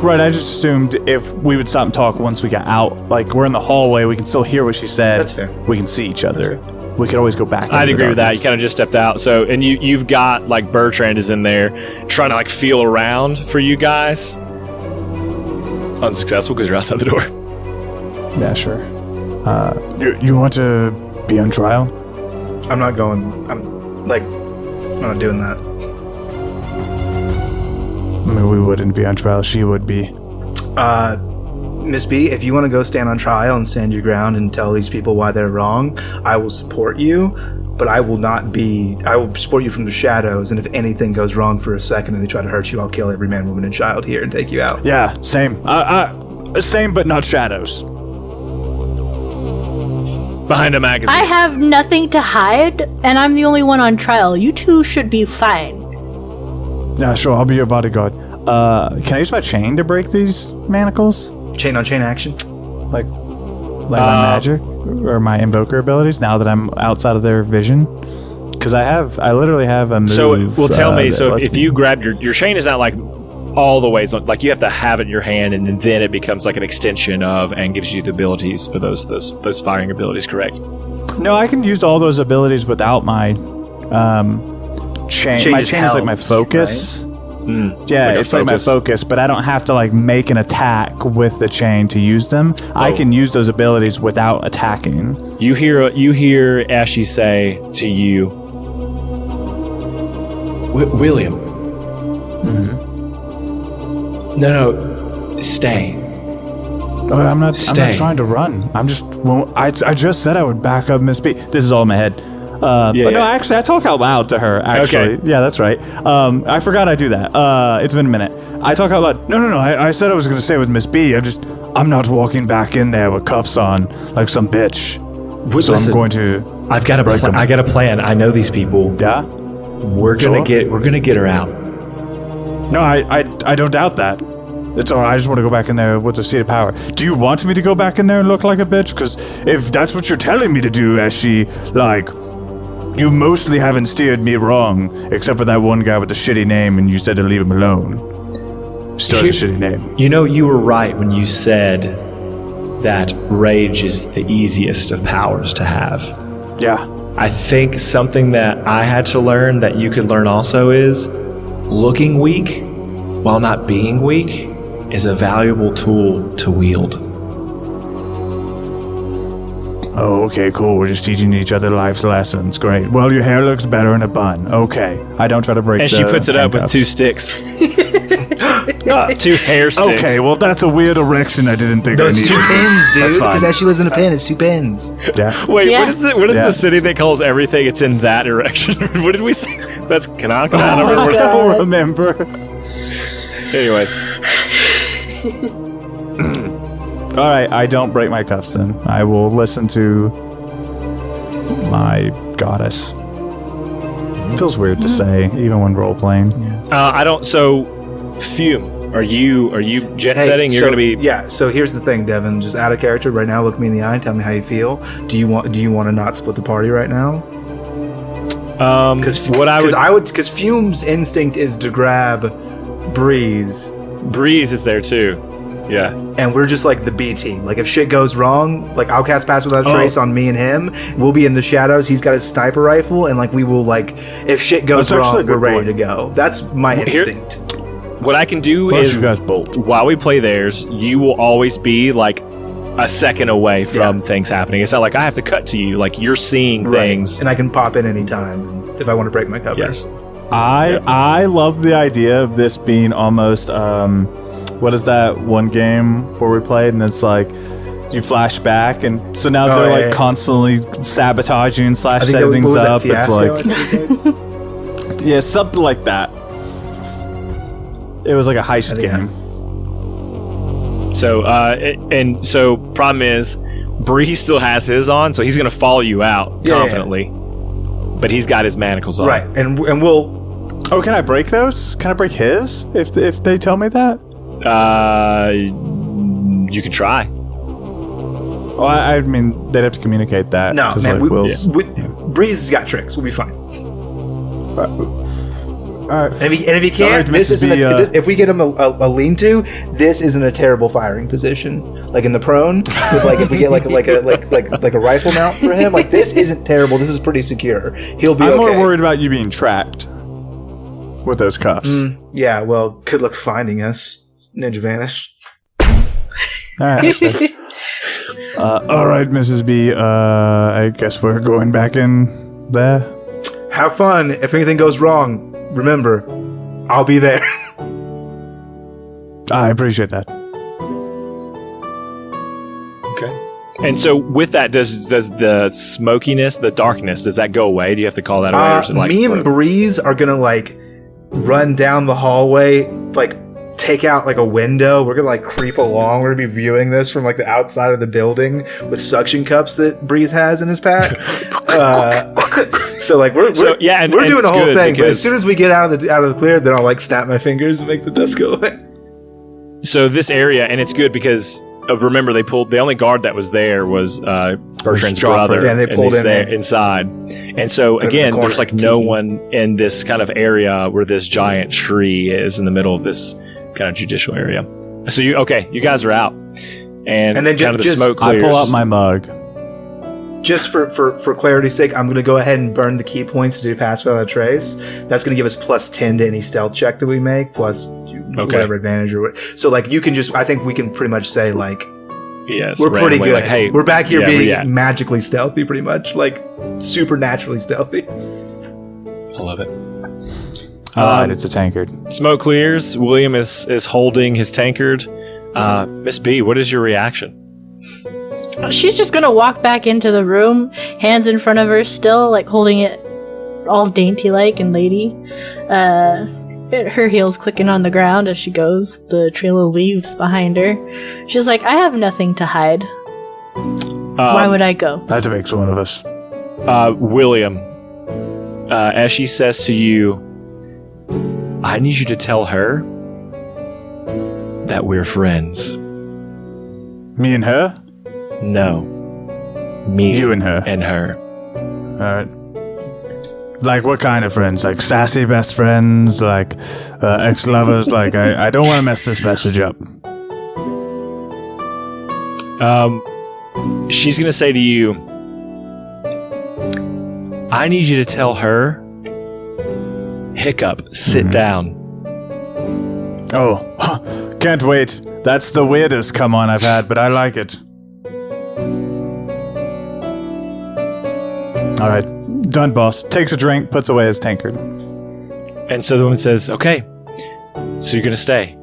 Right, I just assumed if we would stop and talk once we got out, like we're in the hallway, we can still hear what she said. That's fair. We can see each other. We could always go back. I'd agree with that. You kind of just stepped out. So, and you've got like Bertrand is in there trying to like feel around for you guys. Unsuccessful because you're outside the door. Yeah, sure. You want to be on trial? I'm not going. I'm not doing that. I mean, we wouldn't be on trial. She would be. Miss B, if you want to go stand on trial and stand your ground and tell these people why they're wrong, I will support you. but I will support you from the shadows, and if anything goes wrong for a second and they try to hurt you, I'll kill every man, woman, and child here and take you out. Yeah, same. Same, but not shadows. Behind a magazine. I have nothing to hide, and I'm the only one on trial. You two should be fine. Yeah, sure, I'll be your bodyguard. Can I use my chain to break these manacles? Chain on chain action. Like my magic or my invoker abilities now that I'm outside of their vision? Because I literally have a move. So, well, tell me. So, if you grab your chain, is not like all the ways. Like you have to have it in your hand, and then it becomes like an extension of and gives you the abilities for those firing abilities. Correct? No, I can use all those abilities without my chain. My chain is like my focus. Right? Yeah, it's like my focus, but I don't have to like make an attack with the chain to use them. Oh. I can use those abilities without attacking. You hear Eshe say to you, William. Mm-hmm. No, stay. Oh, I'm not trying to run. I'm just. Well, I just said I would back up Miss B. This is all in my head. No, actually, I talk out loud to her, actually. Okay. Yeah, that's right. I forgot I do that. It's been a minute. I talk out loud. No, I said I was going to stay with Miss B. I'm not walking back in there with cuffs on like some bitch. So listen, I'm going to... I got a plan. I know these people. Yeah? We're going to get her out. No, I don't doubt that. It's all right. I just want to go back in there with the seat of power. Do you want me to go back in there and look like a bitch? Because if that's what you're telling me to do, Eshe, like... You mostly haven't steered me wrong, except for that one guy with the shitty name, and you said to leave him alone. Still has a shitty name. You know, you were right when you said that rage is the easiest of powers to have. Yeah. I think something that I had to learn that you could learn also is looking weak while not being weak is a valuable tool to wield. Oh, okay, cool. We're just teaching each other life's lessons. Great. Well, your hair looks better in a bun. Okay. I don't try to break. And she puts it up with 2 sticks. 2 hair sticks. Okay, well, that's a weird erection I didn't think I needed. It's 2 pins, dude. Because as she lives in a pin, it's 2 pins. Yeah. Wait, what is the city that calls everything it's in that erection? What did we say? That's Kanaka? I don't remember. Anyways. All right, I don't break my cuffs then. I will listen to my goddess. It feels weird to say, even when role playing. Yeah. I don't. So, Fume, are you jet setting? You're going to be. Yeah. So here's the thing, Devin. Just out of character right now. Look me in the eye. Tell me how you feel. Do you want to not split the party right now? Because Fume's instinct is to grab Breeze. Breeze is there too. Yeah. And we're just like the B team. Like if shit goes wrong, like I'll cast Pass Without Trace on me and him. We'll be in the shadows. He's got his sniper rifle, and like we will like if shit goes wrong, we're ready to go. That's my instinct. What I can do is you guys bolt. While we play theirs, you will always be like a second away from things happening. It's not like I have to cut to you. Like you're seeing things, and I can pop in anytime if I want to break my cover. Yes. I love the idea of this being almost. What is that one game where we played and it's like you flash back and so now they're constantly sabotaging / setting things up. It's like yeah, something like that. It was like a heist game. So problem is Bree still has his on, so he's gonna follow you out confidently. But he's got his manacles on. Right, and we'll. Oh, can I break those? Can I break his if they tell me that? You can try. Well, I mean, they'd have to communicate that. No, man, like, Breeze has got tricks. We'll be fine. All right. And if he can't, this isn't. If we get him a lean-to, this isn't a terrible firing position. Like in the prone, with like if we get like a rifle mount for him, like this isn't terrible. This is pretty secure. He'll be. I'm more worried about you being tracked with those cuffs. Yeah. Well, good luck finding us. Ninja vanish. All right, that's fair. All right, Mrs. B. I guess we're going back in there. Have fun. If anything goes wrong, remember, I'll be there. I appreciate that. Okay. And so with that, does the smokiness, the darkness, does that go away? Do you have to call that away? Or is it like, me and Breeze are gonna like run down the hallway, like take out like a window. We're gonna like creep along. We're gonna be viewing this from like the outside of the building with suction cups that Breeze has in his pack. So like we're doing the whole thing. But as soon as we get out of the clear, then I'll like snap my fingers and make the dust go away. So this area, and it's good because remember the only guard that was there was Bertrand's brother. Yeah, they pulled in there inside. And so again, there's like no one in this kind of area where this giant tree is in the middle of this kind of judicial area. So you guys are out, and then kind of the smoke clears. I pull out my mug. Just for clarity's sake, I'm going to go ahead and burn the key points to do pass without a trace. That's going to give us +10 to any stealth check that we make, plus whatever advantage or what. So like you can I think we can pretty much say like, yes, we're pretty good. Like, hey, we're back here being magically stealthy, pretty much like supernaturally stealthy. I love it. It's a tankard. Smoke clears. William is holding his tankard. Miss B, what is your reaction? She's just gonna walk back into the room, hands in front of her, still like holding it all dainty-like and lady. Her heels clicking on the ground as she goes, the trail of leaves behind her. She's like, I have nothing to hide. Why would I go? That makes one of us. William, as she says to you, I need you to tell her that we're friends. Me and her? No. Me. You and her. And her. Alright. Like what kind of friends? Like sassy best friends? Like ex-lovers? Like I don't want to mess this message up. She's going to say to you, I need you to tell her, Hiccup, sit down. Oh, can't wait. That's the weirdest come on I've had, but I like it. All right, done, boss. Takes a drink, puts away his tankard. And so the woman says, okay, so you're going to stay.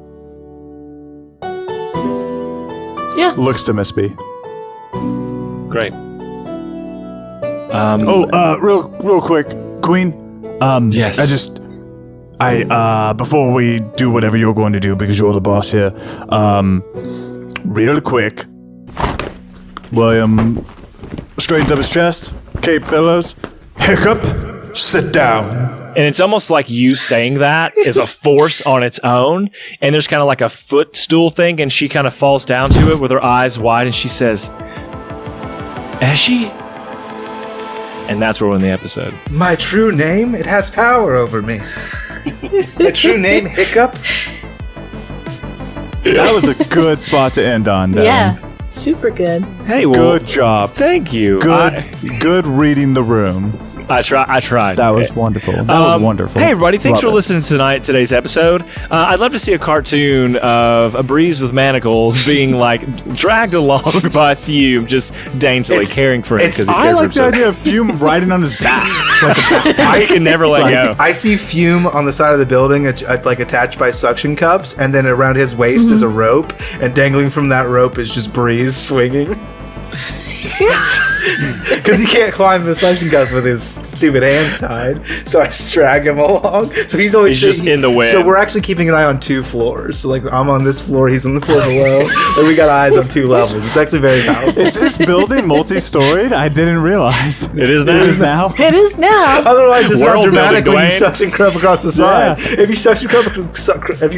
Yeah. Looks to Miss B. Great. Real quick, Queen. Yes. Before we do whatever you're going to do, because you're the boss here, real quick, William straightens up his chest, cape pillows, Hiccup, sit down. And it's almost like you saying that is a force on its own, and there's kind of like a footstool thing, and she kind of falls down to it with her eyes wide, and she says, Eshe? And that's where we're in the episode. My true name? It has power over me. My true name, Hiccup? That was a good spot to end on, Dan. Yeah, super good. Hey, well, good job. Thank you. Good reading the room. I tried. That was wonderful. That was wonderful. Hey, everybody. Thanks Love for listening to today's episode. I'd love to see a cartoon of a breeze with manacles being, like, dragged along by Fume, just daintily caring for him. I like the idea of Fume riding on his back. I can never let go. I see Fume on the side of the building, like attached by suction cups, and then around his waist is a rope, and dangling from that rope is just Breeze swinging. Because he can't climb the suction cups with his stupid hands tied, so I just drag him along. So he's always just in the way. So we're actually keeping an eye on 2 floors. So like I'm on this floor, he's on the floor below, and we got eyes on 2 levels. It's actually very powerful. Is this building multi-storied? I didn't realize. It is now. It is now. It is now. Otherwise, it's not dramatic building, when you Dwayne. suction cup across the side. Yeah. If you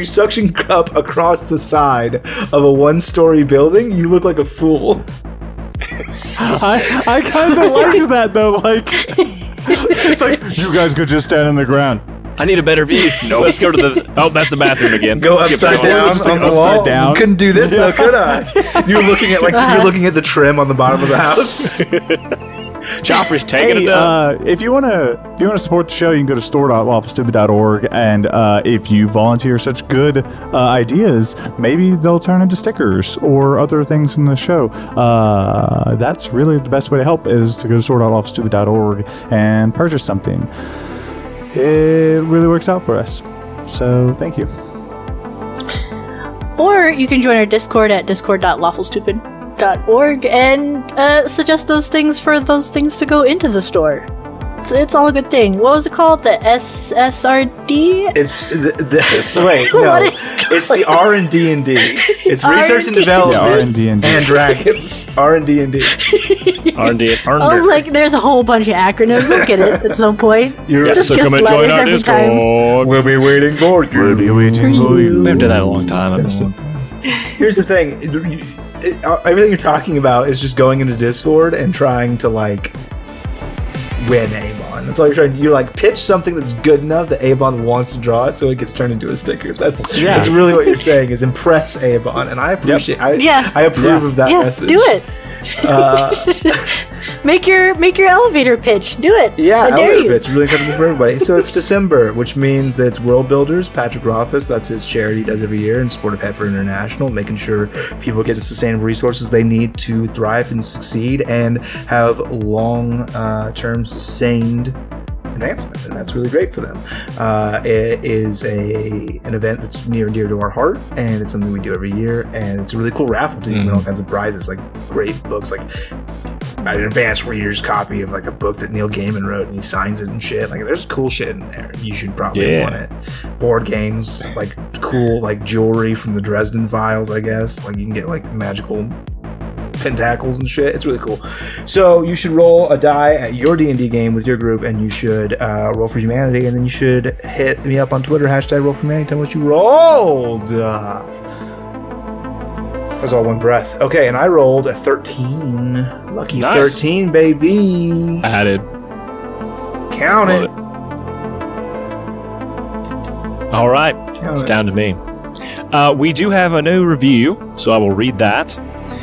suction cup across the side of a 1-story building, you look like a fool. I kind of liked that though. Like, it's like you guys could just stand on the ground. I need a better view. No, let's go to the. Oh, that's the bathroom again. Go Skip upside that down one. Just like on the upside wall. down. You couldn't do this though, could I? You're looking at the trim on the bottom of the house. Joffrey's taking it down. If you want to support the show, you can go to store.lawfulstupid.org, and if you volunteer such good ideas, maybe they'll turn into stickers or other things in the show. That's really the best way to help, is to go to store.lawfulstupid.org and purchase something. It really works out for us. So thank you. Or you can join our Discord at discord.lawfulstupid. tabletoprdg.org and suggest those things for those things to go into the store. It's all a good thing. What was it called? The SSRD? It's wait, no. It's the R&D&D. It's research and development R&D and dragons. R&D&D. R&D. I was like, there's a whole bunch of acronyms. I'll get it at some point. So come and join our Discord. We'll be waiting for you. We'll be waiting for you. We haven't done that in a long time. I missed it. Here's the thing. Everything you're talking about is just going into Discord and trying to, like, win Avon. That's all you're trying to do. You, like, pitch something that's good enough that Avon wants to draw it so it gets turned into a sticker. That's really what you're saying, is impress Avon. And I appreciate I approve of that message. Do it. Make your elevator pitch. Do it. Yeah, I dare elevator you. pitch. Really comfortable for everybody. So it's December, which means that it's World Builders. Patrick Rothfuss, that's his charity he does every year in support of Heifer International, making sure people get the sustainable resources they need to thrive and succeed and have long-term sustained advancement, and that's really great for them. It is an event that's near and dear to our heart, and it's something we do every year, and it's a really cool raffle too. You win all kinds of prizes, like great books, like an advanced reader's copy of like a book that Neil Gaiman wrote, and he signs it and shit. Like, there's cool shit in there. You should probably want it. Board games, like cool, like jewelry from the Dresden Files, I guess. Like, you can get like magical pentacles and shit. It's really cool. So you should roll a die at your D&D game with your group, and you should roll for humanity, and then you should hit me up on Twitter, hashtag roll for humanity. Tell me what you rolled. That was all one breath. Okay, and I rolled a 13. Lucky Nice. 13, baby. Added. Count it. All right. Count It's it. down to me. We do have a new review, so I will read that.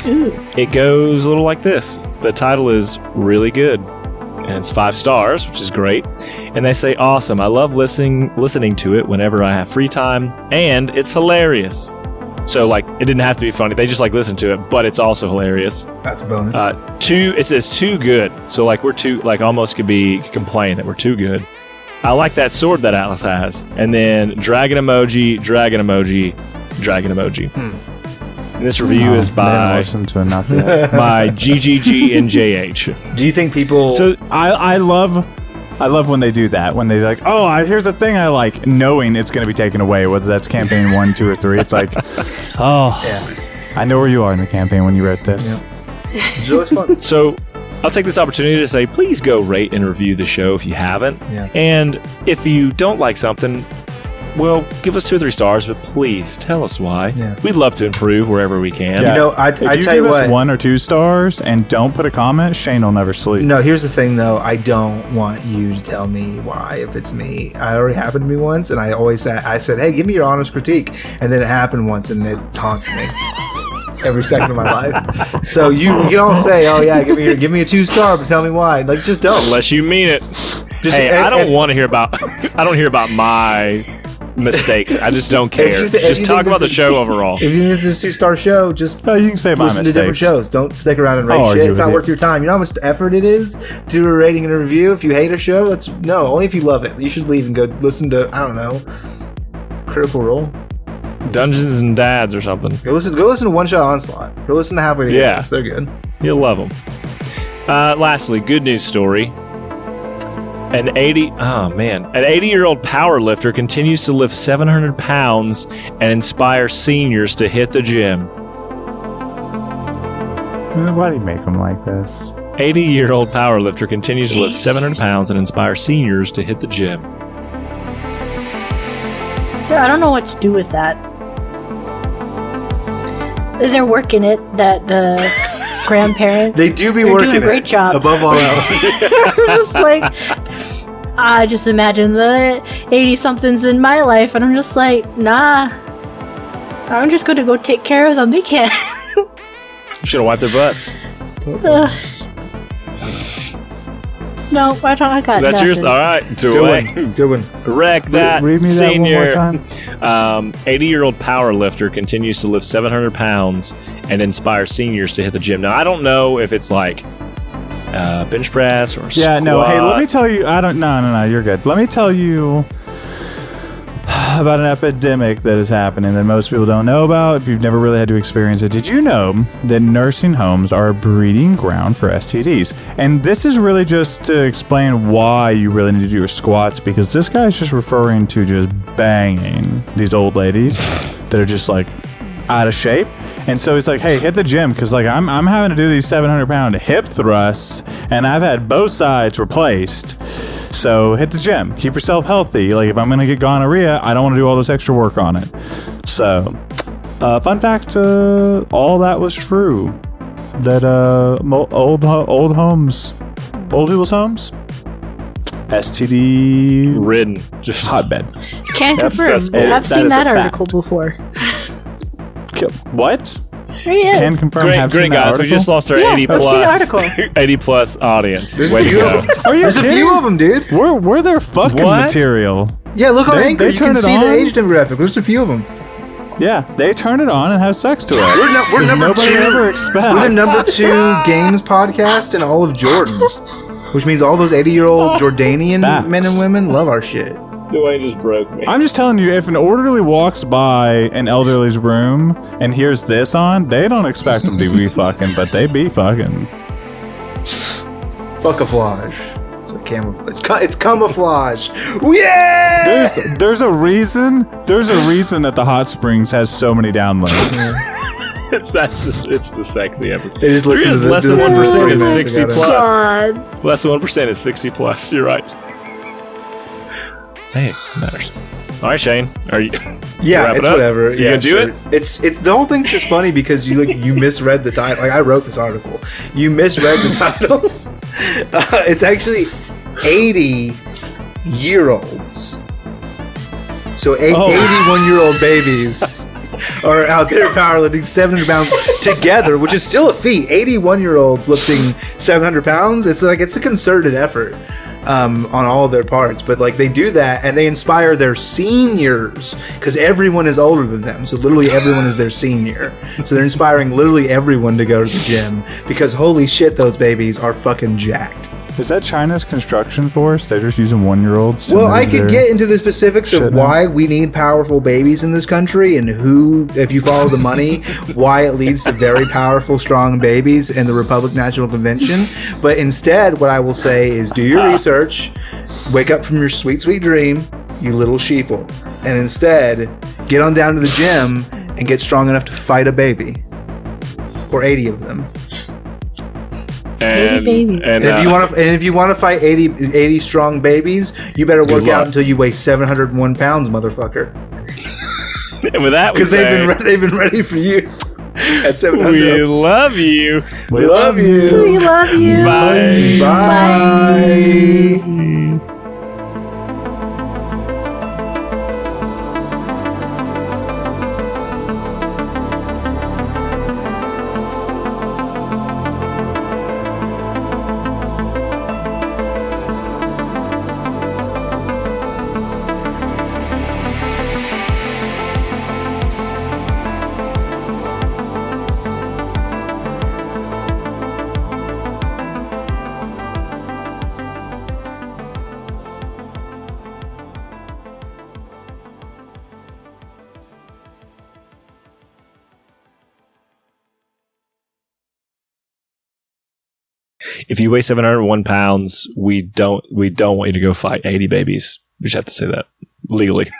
Ooh. It goes a little like this. The title is really good, and it's 5 stars, which is great. And they say, awesome. I love listening to it whenever I have free time, and it's hilarious. So, like, it didn't have to be funny. They just, like, listen to it, but it's also hilarious. That's a bonus. It says too good. So, like, we're too, like, almost could complain that we're too good. I like that sword that Alice has. And then dragon emoji, dragon emoji, dragon emoji. And this review is by Listen to enough yet. by GGG and JH. Do you think people... So I love when they do that. When they're like, "Oh, here's a thing I like," knowing it's going to be taken away. Whether that's campaign 1, 2, or 3, it's like, oh, yeah. I know where you are in the campaign when you wrote this. Yeah. It's always fun. So I'll take this opportunity to say, please go rate and review the show if you haven't. Yeah. And if you don't like something, well, give us 2 or 3 stars, but please tell us why. Yeah. We'd love to improve wherever we can. Yeah. You know, I If you tell you give what. us 1 or 2 stars and don't put a comment, Shane will never sleep. No, here's the thing, though. I don't want you to tell me why if it's me. It already happened to me once, and I always said, hey, give me your honest critique. And then it happened once, and it haunts me every second of my life. So you can all say, oh, yeah, give me a 2-star, but tell me why. Like, just don't. Unless you mean it. Just, Hey, I don't want to hear about I don't hear about my mistakes. I just don't care. if you Just talk think about the this show overall. If you think this is a 2-star show, just Oh, you can say my listen to different mistakes. shows. Don't stick around and rate I'll shit. argue It's with not you. worth your time. You know how much effort it is to do a rating and a review? If you hate a show, only if you love it. You should leave and go listen to, I don't know, Critical Role. Dungeons and Dads or something. Go listen to One Shot Onslaught. Go listen to Halfway to Yeah. Heroes. They're good. You'll love them. Lastly, good news story. An 80-year-old power lifter continues to lift 700 pounds and inspire seniors to hit the gym. Why do you make them like this? 80-year-old power lifter continues to lift 700 pounds and inspire seniors to hit the gym. Yeah, I don't know what to do with that. They're working it, that grandparent. They do be They're working doing a great it, job. above all else. I'm just like, I just imagine the 80-somethings in my life, and I'm just like, nah. I'm just going to go take care of them. They can't. You should have wiped their butts. No, I don't. I got That's nothing. yours? All right. Good one. Good one. Wreck that Read me that senior. one more time. 80-year-old power lifter continues to lift 700 pounds and inspire seniors to hit the gym. Now, I don't know if it's like bench press or Yeah, no. Hey, let me squat. tell you. No. You're good. Let me tell you. about an epidemic that is happening that most people don't know about if you've never really had to experience it. Did you know that nursing homes are a breeding ground for STDs? And this is really just to explain why you really need to do your squats, because this guy's just referring to just banging these old ladies that are just like out of shape. And so he's like, hey, hit the gym, because like I'm having to do these 700-pound hip thrusts, and I've had both sides replaced. So hit the gym. Keep yourself healthy. Like, if I'm going to get gonorrhea, I don't want to do all this extra work on it. So, fun fact, all that was true. That old people's homes, STD ridden, just hotbed. Can confirm. I've seen that article before. What? There he is. Can confirm. Great guys. We just lost our 80 I've seen the plus article. 80 plus audience. Way to go. Are you There's a few of them, dude. We're their fucking What? material. Yeah, look on Anchor. they You can turn it see the on. age demographic. There's a few of them. Yeah, they turn it on and have sex to it. We're number nobody 2. ever expects. We're the number 2 games podcast in all of Jordan, which means all those 80-year-old Jordanian Facts. men and women love our shit. Dwayne just broke me. I'm just telling you, if an orderly walks by an elderly's room and hears this on, they don't expect them to be fucking, but they be fucking. Fuckaflage. It's like camouflage. It's camouflage. Yeah! There's a reason that the hot springs has so many downloads. it's the sexy ever. They just listen to the less than 1% is 60 plus. plus. God. Less than 1% is 60 plus. You're right. Hey, matters. All right, Shane. Are you? Yeah, wrap it it's up? whatever. You Yeah, gonna do it? It's the whole thing's just funny because you misread the title. Like, I wrote this article. You misread the title. It's actually 80-year-olds. So 81-year-old babies are out there powerlifting 700 pounds together, which is still a feat. 81-year-olds lifting 700 pounds. It's a concerted effort. On all of their parts, but like they do that and they inspire their seniors because everyone is older than them, so literally everyone is their senior, so they're inspiring literally everyone to go to the gym because holy shit, those babies are fucking jacked. Is that China's construction force? They're just using 1-year-olds. Well, I could get into the specifics of why we need powerful babies in this country and who, if you follow the money, why it leads to very powerful, strong babies in the Republican National Convention. But instead, what I will say is do your research, wake up from your sweet, sweet dream, you little sheeple, and instead get on down to the gym and get strong enough to fight a baby. Or 80 of them. 80 babies. And if you want to fight 80 strong babies, you better work out until you weigh 701 pounds, motherfucker. And with that, because they've been ready for you at 700. We love you. We love you. We love you. Bye. Bye. If you weigh 701 pounds, we don't want you to go fight 80 babies. We just have to say that legally.